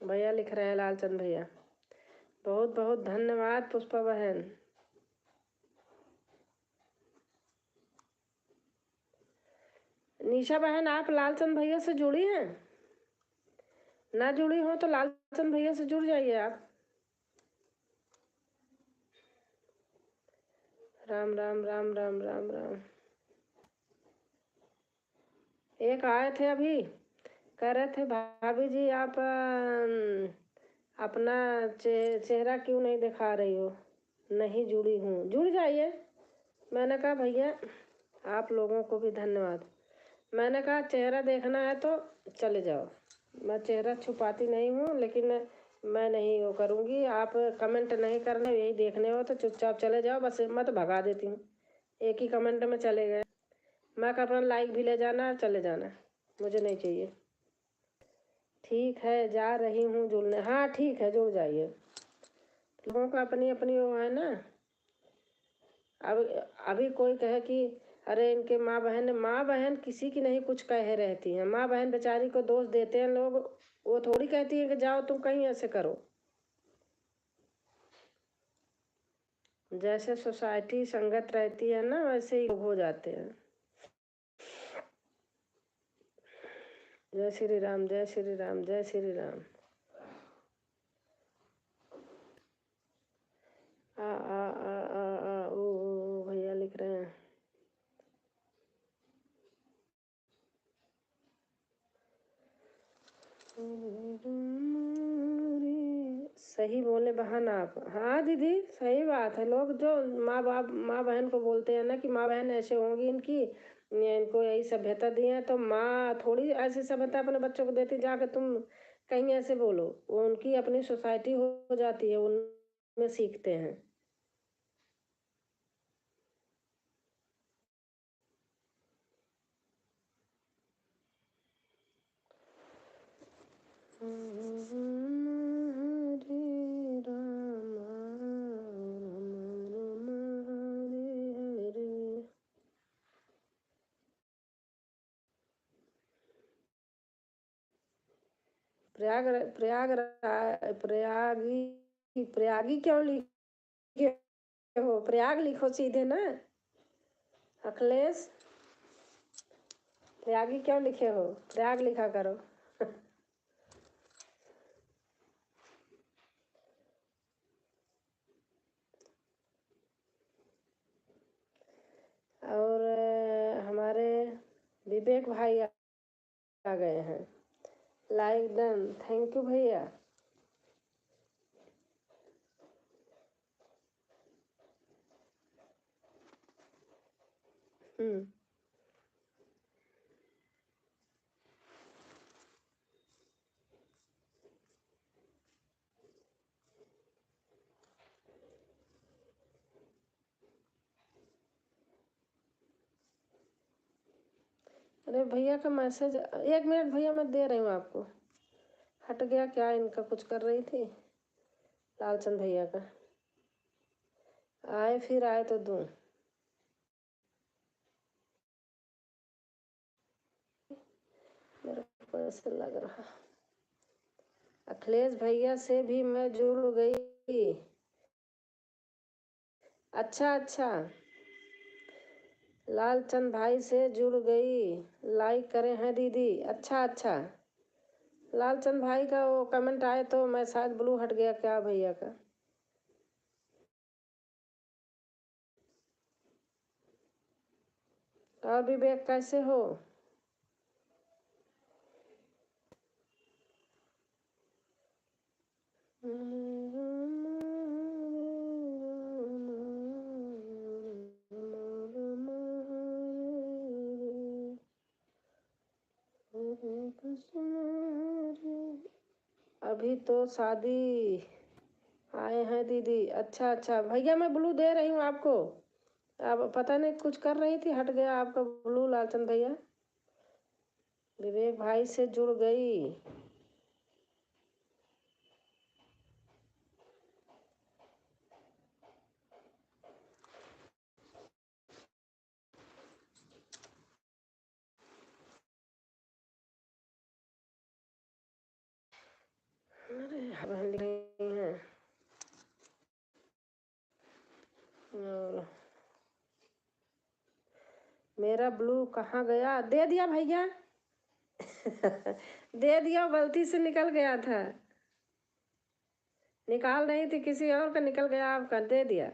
भैया लिख रहे हैं, लालचंद भैया। बहुत बहुत धन्यवाद पुष्पा बहन। निशा बहन, आप लालचंद भैया से जुड़ी हैं? ना जुड़ी हो तो लालचंद भैया से जुड़ जाइए आप। राम राम राम राम राम राम। एक आए थे अभी, कह रहे थे भाभी जी आप अपना चेहरा क्यों नहीं दिखा रही हो? नहीं जुड़ी हूँ। जुड़ जाइए। मैंने कहा भैया आप लोगों को भी धन्यवाद। मैंने कहा चेहरा देखना है तो चले जाओ, मैं चेहरा छुपाती नहीं हूँ, लेकिन मैं नहीं वो करूँगी। आप कमेंट नहीं करना, यही देखने हो तो चुपचाप चले जाओ, बस मैं तो भगा देती हूँ। एक ही कमेंट में चले गए, मैं कहा अपना लाइक भी ले जाना और चले जाना, मुझे नहीं चाहिए। ठीक है, जा रही हूँ जुड़ने। हाँ ठीक है, जुड़ जाइए। लोगों का अपनी अपनी वो है ना। अब अभी कोई कहे कि अरे इनके माँ बहन किसी की नहीं कुछ कहे रहती हैं। माँ बहन बेचारी को दोष देते हैं लोग, वो थोड़ी कहती है कि जाओ तुम कहीं ऐसे करो। जैसे सोसाइटी संगत रहती है ना, वैसे ही लोग हो जाते हैं। जय श्री राम, जय श्री राम, जय श्री राम। आ आ आ आ आ ओ भैया लिख रहे हैं। सही बोले बहन आप। हाँ दीदी सही बात है। लोग जो माँ बहन को बोलते हैं ना कि माँ बहन ऐसे होंगी इनकी, इनको यही सभ्यता दी है, तो माँ थोड़ी ऐसी सभ्यता अपने बच्चों को देती जाके तुम कहीं ऐसे बोलो। वो उनकी अपनी सोसाइटी हो जाती है, उनमें सीखते हैं। प्रयाग प्रयाग प्रयागी प्रयागी क्यों लिखे हो? प्रयाग लिखो सीधे ना। अखिलेश प्रयागी क्यों लिखे हो? प्रयाग लिखा करो। और हमारे विवेक भाई आ गए हैं। लाइक डन, थैंक यू भैया। अरे भैया का मैसेज, 1 मिनट भैया मैं दे रही हूँ आपको। हट गया क्या? इनका कुछ कर रही थी लालचंद भैया का। आए फिर आए तो दूं। मेरे को ऐसे लग रहा। अखिलेश भैया से भी मैं जुड़ गई। अच्छा अच्छा, लालचंद भाई से जुड़ गई। लाइक करे हैं दीदी। अच्छा अच्छा, लालचंद भाई का वो कमेंट आए तो मैं शायद ब्लू हट गया क्या भैया का। और विवेक कैसे हो? अभी तो शादी आए हैं दीदी। अच्छा अच्छा भैया, मैं ब्लू दे रही हूँ आपको। अब पता नहीं कुछ कर रही थी, हट गया आपका ब्लू लालचंद भैया। विवेक भाई से जुड़ गई। मेरा ब्लू कहाँ गया? दे दिया भैया। दे दिया, गलती से निकल गया था। निकाल रही थी किसी और का, निकल गया आपका, दे दिया।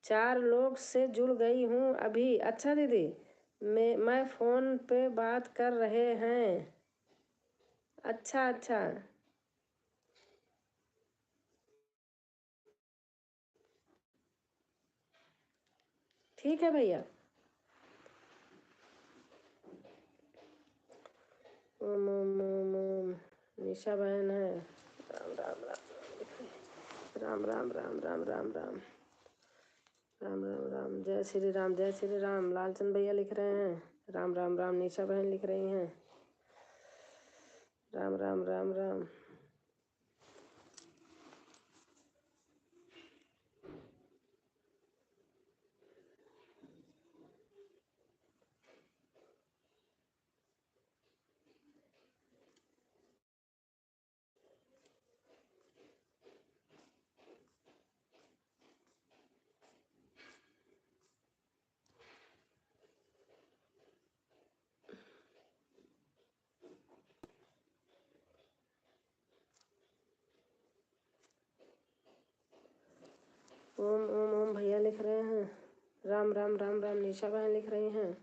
चार लोग से जुड़ गई हूँ अभी। अच्छा दीदी, मैं फ़ोन पे बात कर रहे हैं। अच्छा अच्छा, ठीक है भैया। ओम ओम ओम ओम। निशा बहन है। राम राम राम राम राम राम राम राम राम राम राम। जय श्री राम, जय श्री राम। लालचंद भैया लिख रहे हैं राम राम राम। निशा बहन लिख रही हैं राम राम राम राम। ओम ओम ओम भैया लिख रहे हैं राम राम राम राम। निशा बहन लिख रही हैं।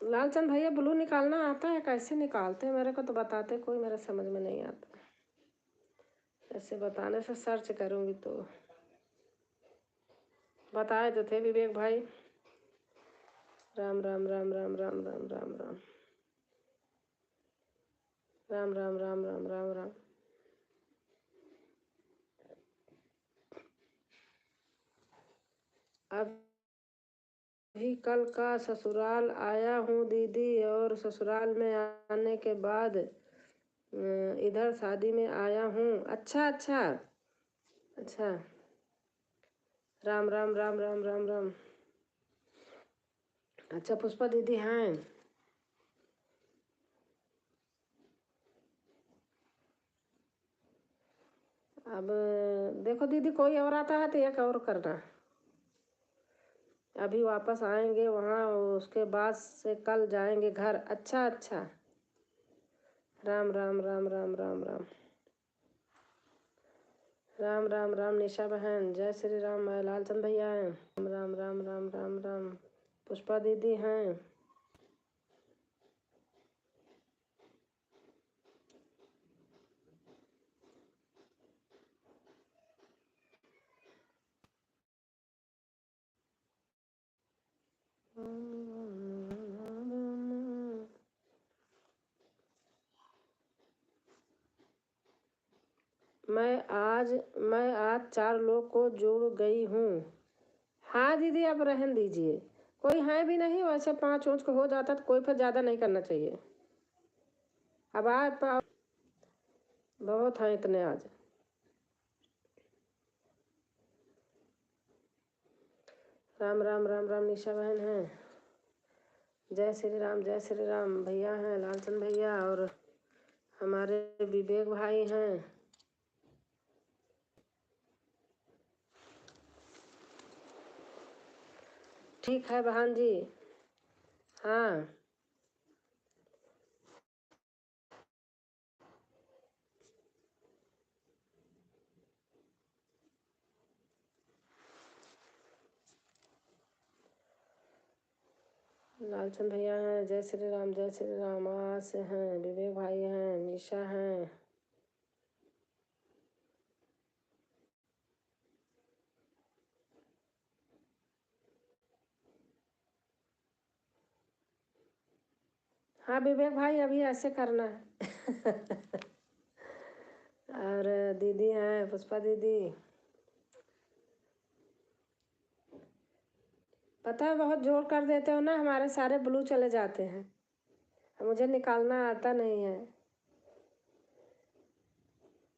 लालचंद भैया, ब्लू निकालना आता है? कैसे निकालते हैं? मेरे को तो बताते कोई, मेरे समझ में नहीं आता। ऐसे बताने से सर्च करूँगी तो। बताए तो थे विवेक भाई। राम राम राम राम राम राम राम राम राम राम राम राम राम राम। अभी कल का ससुराल आया हूँ दीदी, और ससुराल में आने के बाद इधर शादी में आया हूँ। अच्छा अच्छा अच्छा। राम राम राम राम राम राम। अच्छा, पुष्पा दीदी हैं। अब देखो दीदी, कोई और आता है तो एक और करना। अभी वापस आएंगे वहाँ, उसके बाद से कल जाएंगे घर। अच्छा अच्छा। राम राम राम राम राम राम राम राम राम। निशा बहन, जय श्री राम। लालचंद भैया हैं। राम राम राम राम राम। पुष्पा दीदी हैं। मैं आज 4 लोग को जोड़ गई हूँ। हाँ दीदी, अब रहने दीजिए। कोई है भी नहीं, वैसे 5 ऊँच को हो जाता तो कोई फिर ज़्यादा नहीं करना चाहिए। अब आप बहुत हैं इतने आज। राम राम राम राम। निशा बहन हैं। जय श्री राम, जय श्री राम। भैया हैं लालचंद भैया, और हमारे विवेक भाई हैं। ठीक है बहन जी। हाँ। लालचंद भैया हैं। जय श्री राम, जय श्री राम। आस हैं, विवेक भाई हैं, निशा हैं। हाँ विवेक भाई, अभी ऐसे करना है। और दीदी हैं, पुष्पा दीदी। पता है, बहुत जोर कर देते हो ना, हमारे सारे ब्लू चले जाते हैं। मुझे निकालना आता नहीं है।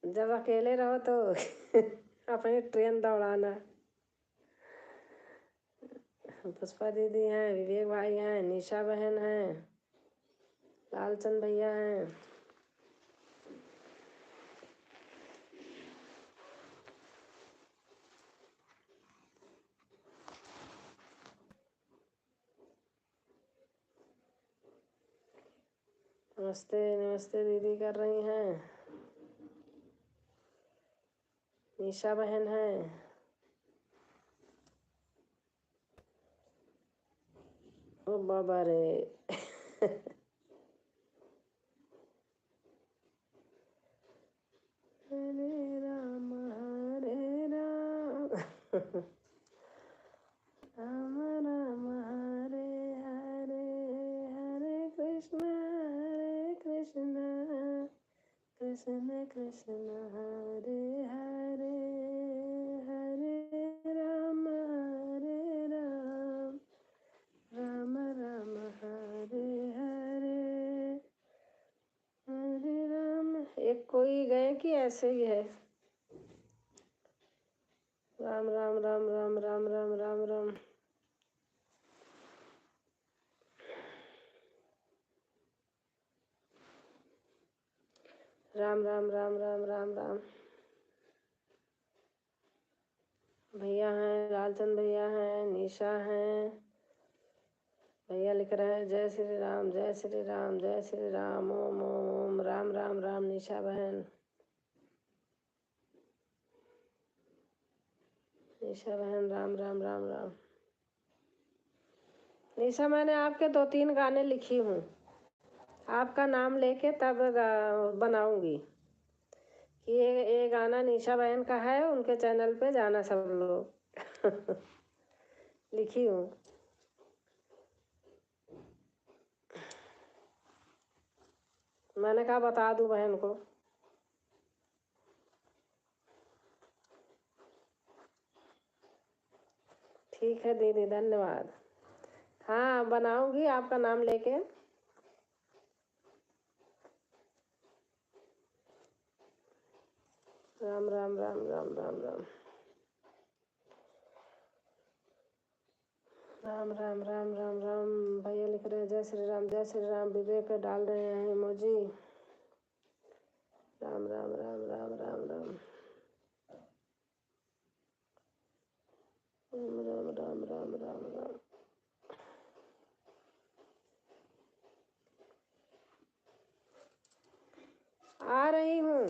जब अकेले रहो तो अपनी ट्रेन दौड़ाना। पुष्पा दीदी हैं, विवेक भाई हैं, निशा बहन हैं, लालचंद भैया हैं। नमस्ते नमस्ते दीदी कर रही हैं, निशा बहन है। ओ बाबा रे हरे राम राम राम हरे हरे, हरे कृष्ण कृष्ण कृष्ण हरे हरे, हरे राम राम राम हरे हरे, हरे राम। एक कोई गए कि ऐसे ही है? राम राम राम राम राम राम राम राम। राम राम राम राम राम राम। भैया हैं, लालचंद भैया हैं, निशा हैं। भैया लिख रहे हैं जय श्री राम जय श्री राम जय श्री राम, ओम ओम ओम, राम राम राम। निशा बहन, निशा बहन, राम राम राम राम। निशा, मैंने आपके 2-3 गाने लिखी हूँ, आपका नाम लेके तब बनाऊंगी कि ये गाना निशा बहन का है, उनके चैनल पे जाना सब लोग लिखी हूँ। मैंने कहा बता दूं बहन को। ठीक है दीदी, धन्यवाद। हाँ, बनाऊंगी आपका नाम लेके। राम राम राम राम राम राम, राम राम राम राम राम। भैया लिख रहे हैं जय श्री राम जय श्री राम, विवेक डाल रहे हैं इमोजी। राम राम राम राम राम राम, राम राम राम राम राम। आ रही हूँ।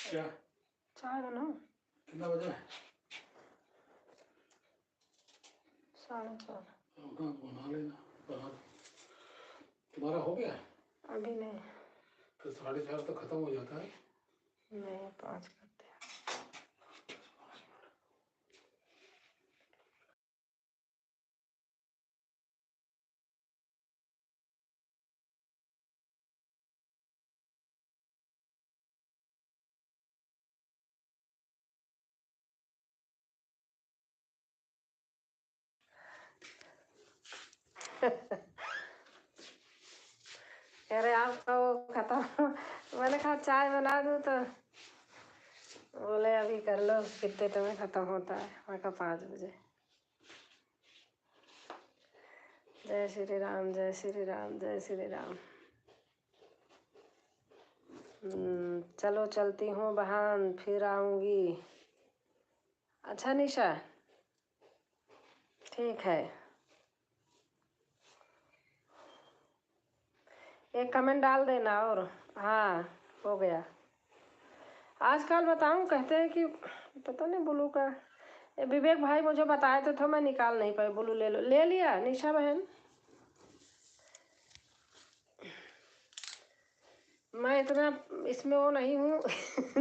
क्या चाय बनाओ? कितना बजा है? 4:30। बना लेना, बना। तुम्हारा हो गया? अभी नहीं। तो 4:30 तो खत्म हो जाता है। नहीं, 5 करते हैं। कह रहे आपका वो खत्म। मैंने कहा चाय बना दूँ, तो बोले अभी कर लो, कितने तुम्हें खत्म होता है? मैं कहा 5 बजे। जय श्री राम जय श्री राम जय श्री राम। चलो चलती हूँ बहन, फिर आऊँगी। अच्छा निशा, ठीक है। एक कमेंट डाल देना। और हाँ, हो गया। आजकल बताऊँ, कहते हैं कि पता नहीं ब्लू का, विवेक भाई मुझे बताए तो मैं निकाल नहीं पाई। ब्लू ले लो, ले लिया निशा बहन? मैं इतना इसमें वो नहीं हूँ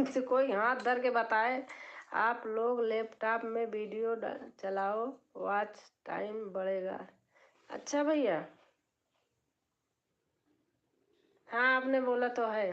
तो कोई हाथ धर के बताए। आप लोग लैपटॉप में वीडियो चलाओ, वॉच टाइम बढ़ेगा। अच्छा भैया, हाँ आपने बोला तो है।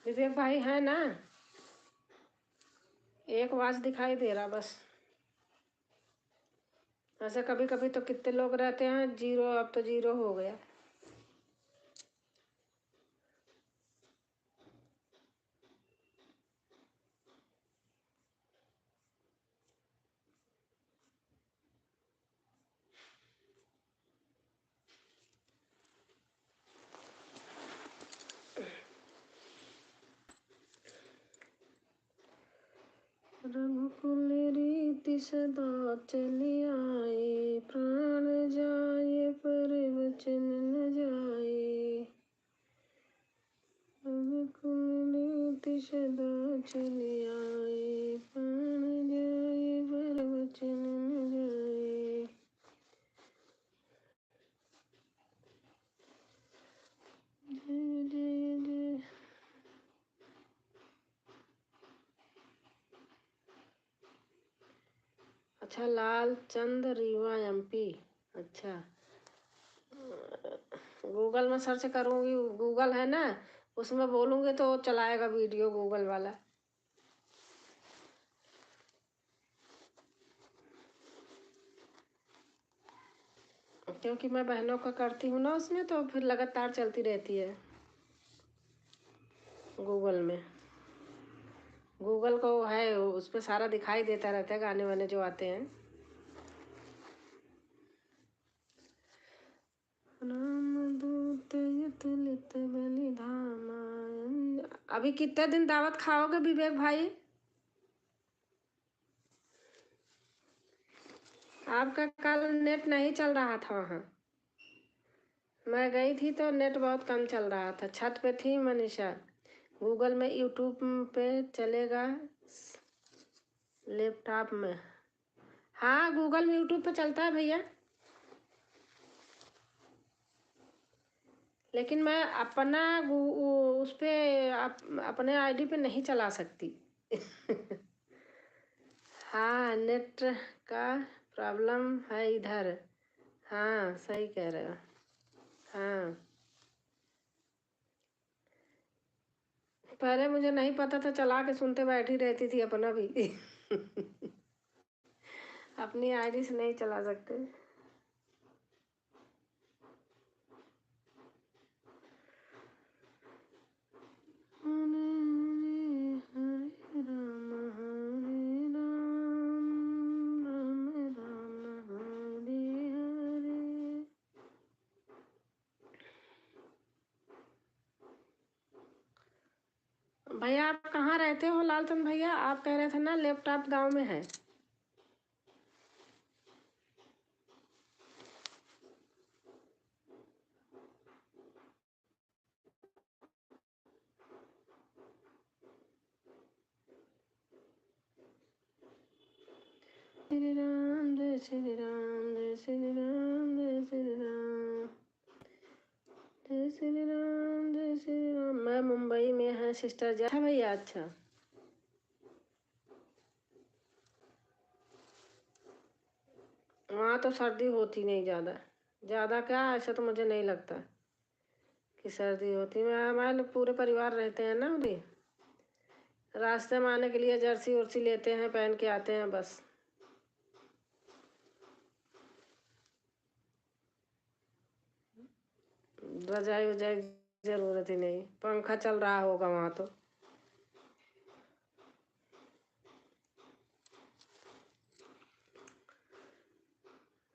विवेक भाई है ना? एक आवाज दिखाई दे रहा बस। ऐसे कभी कभी तो कितने लोग रहते हैं, जीरो, अब तो जीरो हो गया। रघुकुल रीति सदा चली आए, प्राण जाए पर वचन न जाए। रघुकुल रीति सदा चली आए, प्राण जाए पर वचन न जाए। जय जय जय। अच्छा, लालचंद रीवा एमपी। अच्छा, गूगल में सर्च करूँगी, गूगल है ना, उसमें बोलूँगी तो चलाएगा वीडियो गूगल वाला। क्योंकि मैं बहनों का करती हूँ ना उसमें, तो फिर लगातार चलती रहती है गूगल में। गूगल को है, उस पर सारा दिखाई देता रहता है, गाने वाने जो आते हैं। रामदूत अतुलित बलि धामा। अभी कितने दिन दावत खाओगे विवेक भाई? आपका कल नेट नहीं चल रहा था वहाँ। मैं गई थी तो नेट बहुत कम चल रहा था। छत पे थी मनीषा। गूगल में, यूट्यूब पे चलेगा लैपटॉप में? हाँ, गूगल में यूट्यूब पे चलता है भैया, लेकिन मैं अपना उस पे अपने आईडी पे नहीं चला सकती। हाँ, नेट का प्रॉब्लम है इधर। हाँ सही कह रहे हो। हाँ, पहले मुझे नहीं पता था, चला के सुनते बैठी रहती थी अपना भी। अपनी आईडी से नहीं चला सकते। हरे राम हरे राम, राम राम हरे हरे। भैया आप कहाँ रहते हो लालचंद भैया? आप कह रहे थे ना लैपटॉप गांव में है। श्री राम जय श्री राम, जय श्री राम, जय श्री राम, जय श्री राम, जय श्री राम। मैं मुंबई में है सिस्टर जी। अच्छा भैया, अच्छा। वहाँ तो सर्दी होती नहीं ज़्यादा। ज़्यादा क्या, ऐसा तो मुझे नहीं लगता कि सर्दी होती। मैं, हमारे लोग पूरे परिवार रहते हैं ना अभी। रास्ते में आने के लिए जर्सी उर्सी लेते हैं, पहन के आते हैं बस। रजाई वजाई जरूरत ही नहीं, पंखा चल रहा होगा वहाँ तो।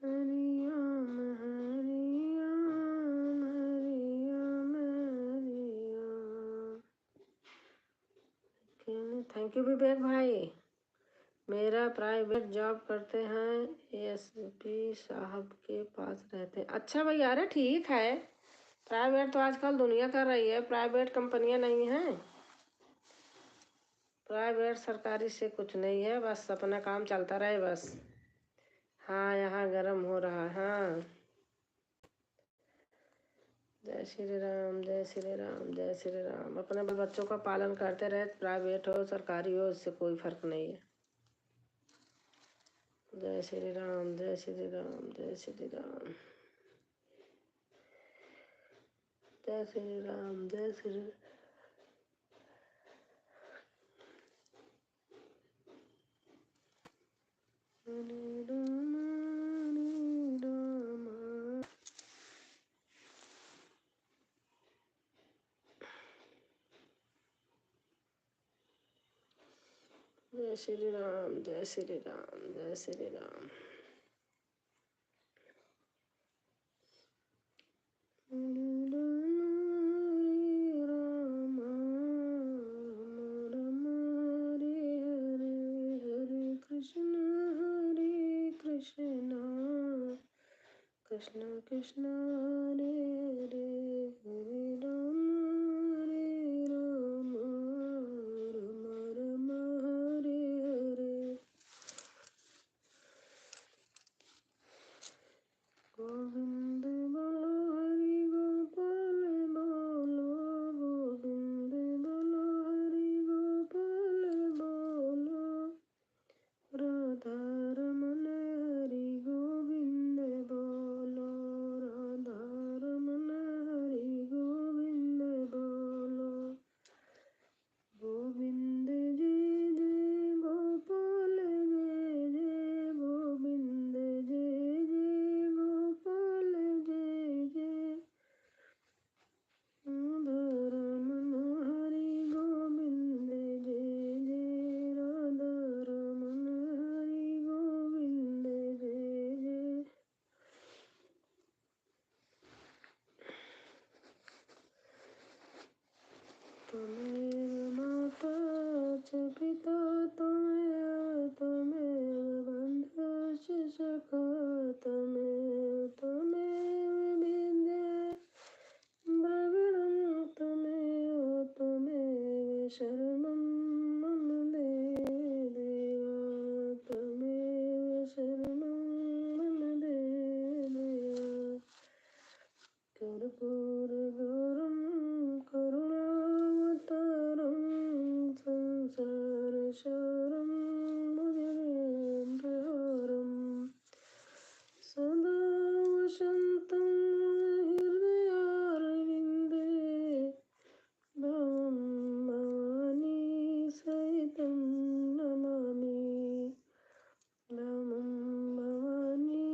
हरिओम हरिओम। थैंक यू विवेक भाई। मेरा प्राइवेट जॉब करते हैं, एसपी साहब के पास रहते हैं। अच्छा भाई, अरे ठीक है, प्राइवेट तो आजकल दुनिया कर रही है, प्राइवेट कंपनियां नहीं हैं। प्राइवेट सरकारी से कुछ नहीं है, बस अपना काम चलता रहे बस। हाँ यहाँ गर्म हो रहा है। हाँ जय श्री राम, जय श्री राम, जय श्री राम। अपने बच्चों का पालन करते रहे, प्राइवेट हो सरकारी हो, इससे कोई फर्क नहीं है। जय श्री राम, जय श्री राम, जय श्री राम, जय श्री राम, जय श्री हरे राम, हरे राम। जय श्री राम, जय श्री राम, जय श्री राम। हरे राम, हरे राम, हरे हरे, हरे कृष्ण, कृष्ण कृष्ण हरे हरे, हरे राम, राम राम, हरे हरे। गोविंद बोलो हरि गोपाल बोलो, गोविंद बोलो हरि गोपाल बोलो, राधा रमन हरि गोविंद बोलो, राधा रमन हरि गोविंद बोलो। गोविंद जय जय गोपाल जय जय, गोविंद जय जय गोपाल जय जय, राधा रमन हरि गोविंद जय जय, राधा रमन हरि गोविंद जय जय। त्वमेव माता च पिता त्वमेव बन्धुश्च सखा त्वमेव विद्या द्रविणं त्वमेव शरणं मम देवा, त्वमेव शरणं मम देवा। कर्पूरगौरं करुणावतारं संसारसारं भुजगेन्द्रहारं सदा वसन्तं हृदयारविन्दे, भवं भवानी सहितं नमामि, भवं भवानी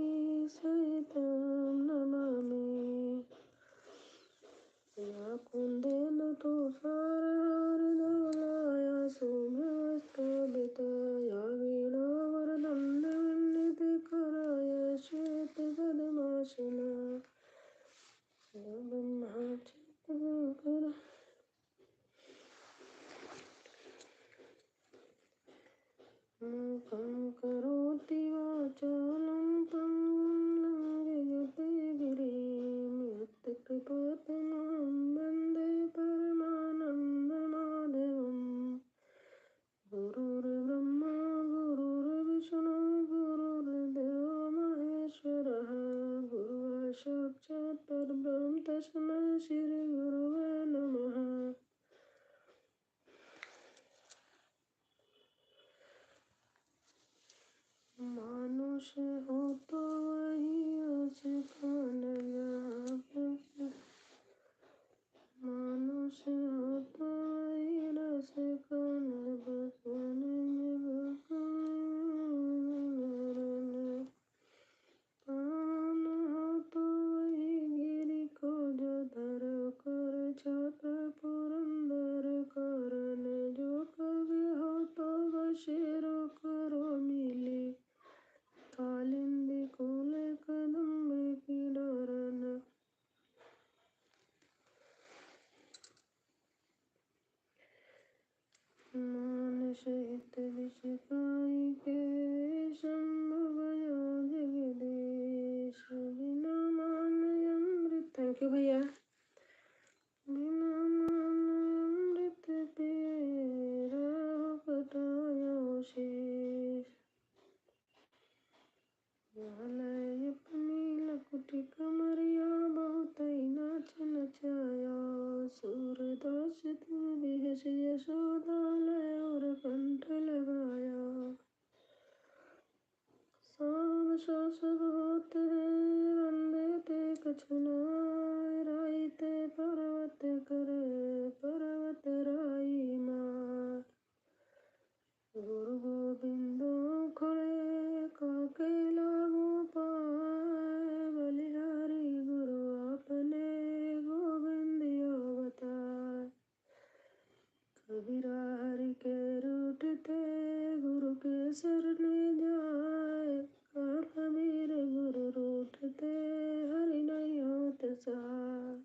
सहितं नमामि। या कुन्देन तुषारहारधवलाया शुभ्रवस्त्रशोभिता, या वीणावरदण्डवन्दितकराय श्वेतपद्मासना, या ब्रह्माच्युतशङ्कर मूकं करोति वाचालं पङ्गुं लङ्घयते गिरिं, यत्कृपातमहं वन्दे परमानन्दं। शिकाई के शंभु बजा जगदीश बिना मान अमृत। थैंक यू भैया। बिना मान अमृत पिए राह कटायो शेष। लय अपनी लकुटी कमरिया बहुत नाच नचाया। सूरदास तू बिहस यशोदा लय और कंठ लगाया। सब होत है वंदे ते कछु नाय। राई ते पर्वत करे पर्वत राई मार। गुरु गोबिंदो खड़े काके लागो पाए। बलिहारी गुरु आपने गोविंदियो बताए। कबीरा हरि के रूठते गुरु के सरने जाए। कहा कबीर गुरु रूठते हरि नहीं होत सहाय।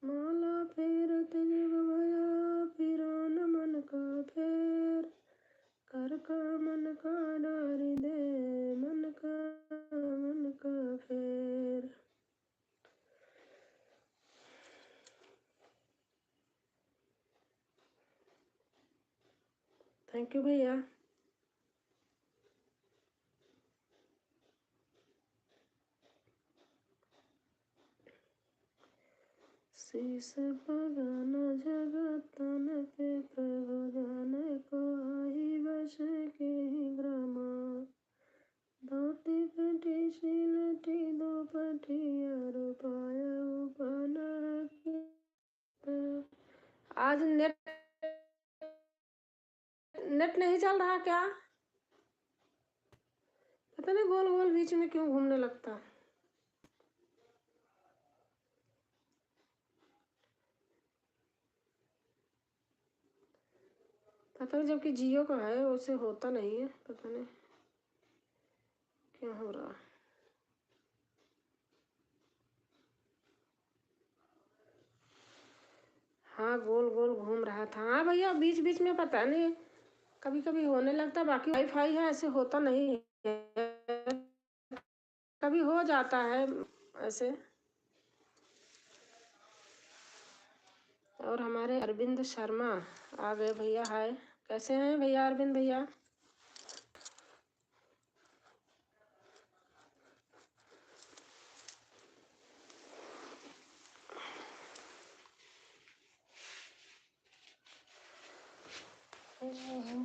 माला फेरत जग भया फिरान मन का फेर। कर का मन का डारी दे मन का फेर। थैंक यू भैया। शीश बगाना जगतन पे प्रभु जाने को आई बस के ही ब्रह्मा। धोती पेटी सिलटी दो पटियार पाया बना के। आज नेट नेट नहीं चल रहा क्या? पता नहीं गोल गोल बीच में क्यों घूमने लगता है। पता नहीं, जबकि जियो का है उसे होता नहीं है। पता नहीं क्या हो रहा। हाँ गोल गोल घूम रहा था। हाँ भैया बीच बीच में पता नहीं कभी कभी होने लगता। बाकी वाईफाई है ऐसे होता नहीं है। कभी हो जाता है ऐसे। और हमारे अरविंद शर्मा आ गए भैया। हाय, कैसे हैं भैया अरविंद भैया?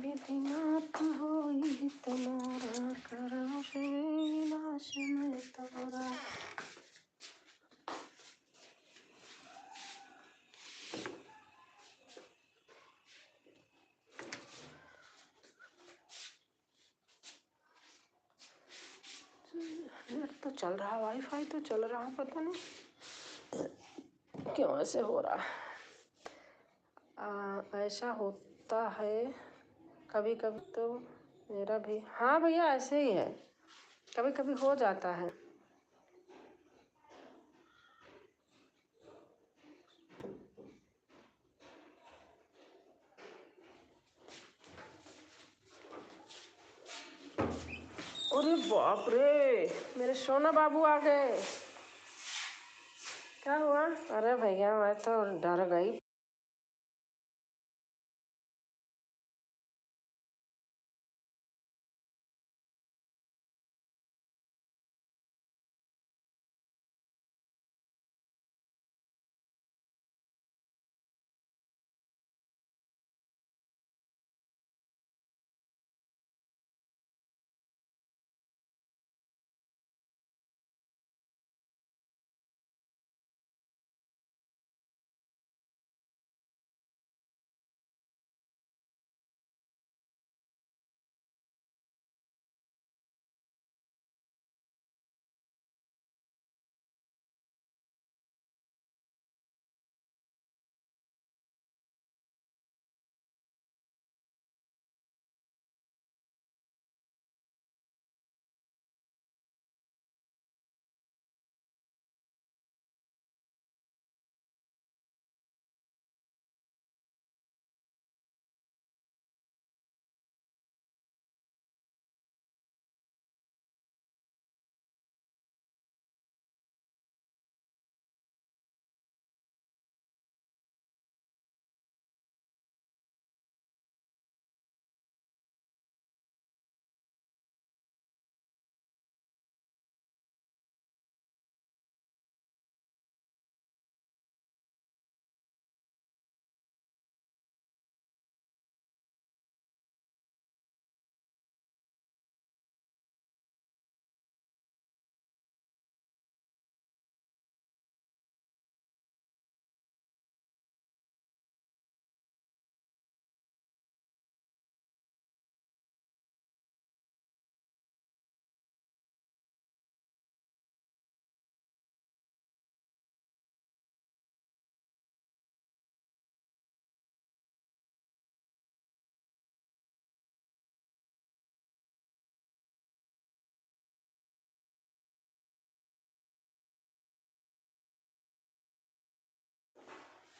विधिनाथ होई तुम्हारा करम से विनाश में तोरा। नेट तो चल रहा, वाईफाई तो चल रहा, पता नहीं क्यों ऐसे हो रहा। ऐसा होता है कभी कभी तो मेरा भी। हाँ भैया ऐसे ही है, कभी कभी हो जाता है। अरे बाप रे, मेरे सोना बाबू आ गए। क्या हुआ? अरे भैया मैं तो डर गई।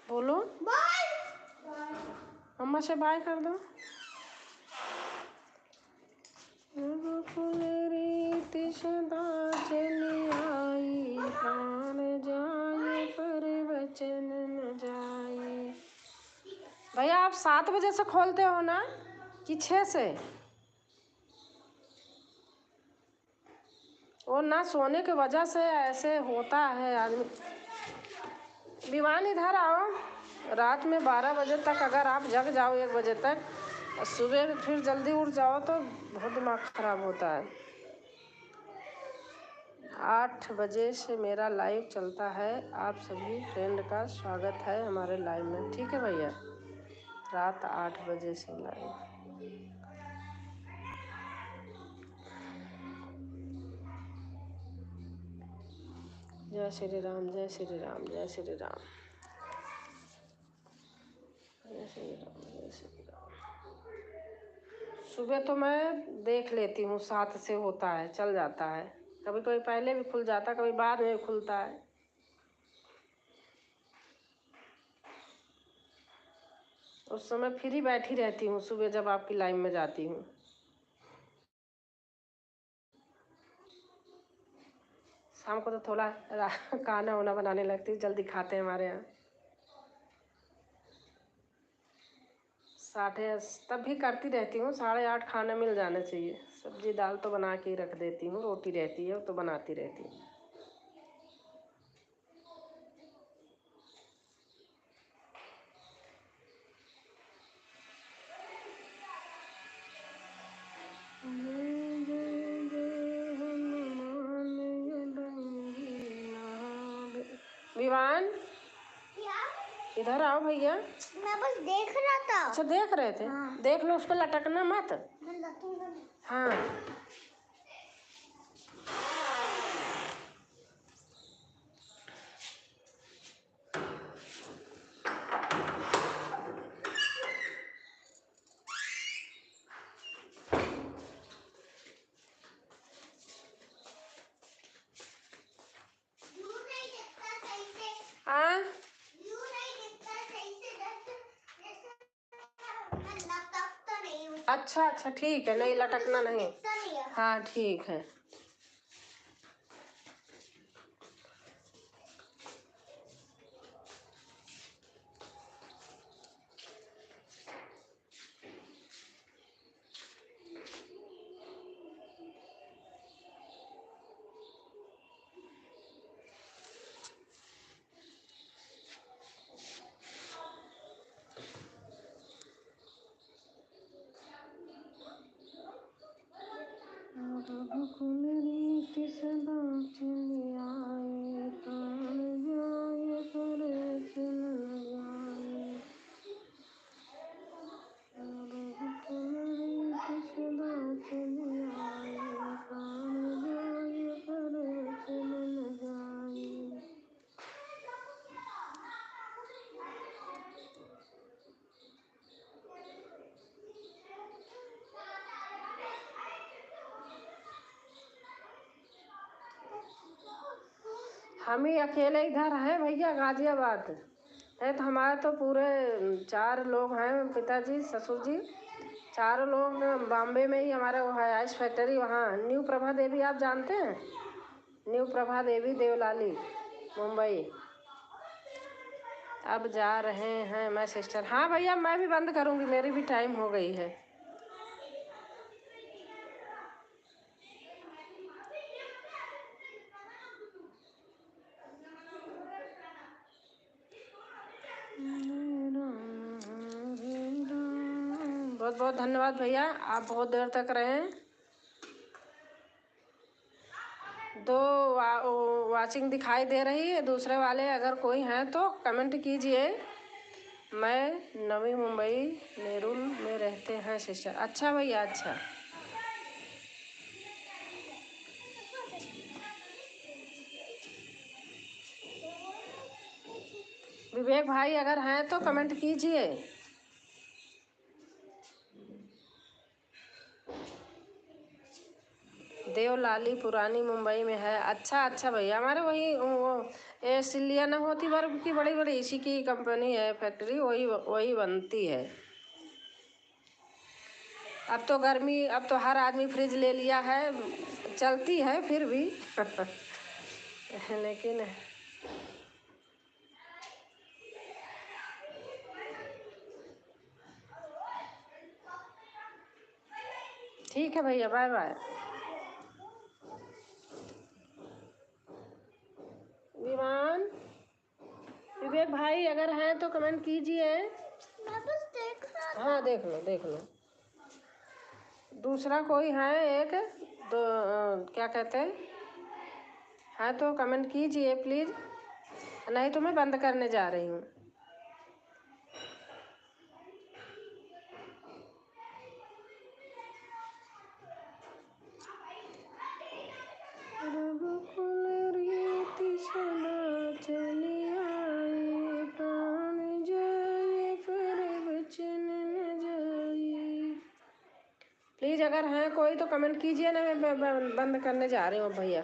बोलो, मम्मा से बाय कर दो। रीति सदा चली आई, प्राण जाए पर वचन न जाए। भैया आप 7 बजे से खोलते हो ना कि 6 से? और ना सोने की वजह से ऐसे होता है आदमी। विवान इधर आओ। रात में 12 बजे तक अगर आप जग जाओ 1 बजे तक, सुबह फिर जल्दी उठ जाओ तो बहुत दिमाग खराब होता है। 8 बजे से मेरा लाइव चलता है। आप सभी फ्रेंड का स्वागत है हमारे लाइव में, ठीक है भैया? रात 8 बजे से लाइव। जय श्री राम, जय श्री राम, जय श्री राम, जय श्री राम, जय श्री राम। सुबह तो मैं देख लेती हूँ 7 से होता है, चल जाता है। कभी कभी पहले भी खुल जाता है, कभी बाद में भी खुलता है। उस समय फ्री बैठी रहती हूँ सुबह जब आपकी लाइन में जाती हूँ। शाम को तो थोड़ा खाना वाना बनाने लगती हूँ, जल्दी खाते हैं हमारे यहाँ। 8:30 तब भी करती रहती हूँ, 8:30 खाना मिल जाना चाहिए। सब्जी दाल तो बना के ही रख देती हूँ, रोटी रहती है तो बनाती रहती हूँ। विवान इधर आओ भैया। मैं बस देख रहा था। अच्छा देख रहे थे? हाँ। देख लो, उसको लटकना मत। मैं लटूंगा। हाँ हाँ अच्छा अच्छा ठीक है, नहीं लटकना नहीं। हाँ ठीक है। हम ही अकेले इधर हैं भैया, गाजियाबाद है तो हमारे तो पूरे 4 लोग हैं, पिताजी ससुर जी 4 लोग बॉम्बे में ही हमारे वो है आइस फैक्ट्री, वहाँ न्यू प्रभा देवी आप जानते हैं? न्यू प्रभा देवी देवलाली मुंबई। अब जा रहे हैं मैं सिस्टर। हाँ भैया मैं भी बंद करूँगी, मेरी भी टाइम हो गई है। बहुत बहुत धन्यवाद भैया, आप बहुत देर तक रहे। 2 वाचिंग दिखाई दे रही है, दूसरे वाले अगर कोई हैं तो कमेंट कीजिए। मैं नवी मुंबई नेरुल में रहते हैं सिस्टर। अच्छा भैया अच्छा। विवेक भाई अगर हैं तो कमेंट कीजिए। देवलाली पुरानी मुंबई में है। अच्छा अच्छा भैया, हमारे वही वो सिलिया न होती वर्ग की बड़ी बड़ी इसी की कंपनी है, फैक्ट्री वही वही बनती है। अब तो गर्मी, अब तो हर आदमी फ्रिज ले लिया है, चलती है फिर भी लेकिन ठीक है भैया, बाय बाय। विमान, विवेक भाई अगर हैं तो कमेंट कीजिए। मैं बस देख रहा था। हाँ देख लो देख लो। दूसरा कोई है एक दो क्या कहते हैं, हाँ तो कमेंट कीजिए प्लीज़, नहीं तो मैं बंद करने जा रही हूँ। प्लीज़ अगर हैं कोई तो कमेंट कीजिए ना, मैं बंद करने जा रही हूँ भैया।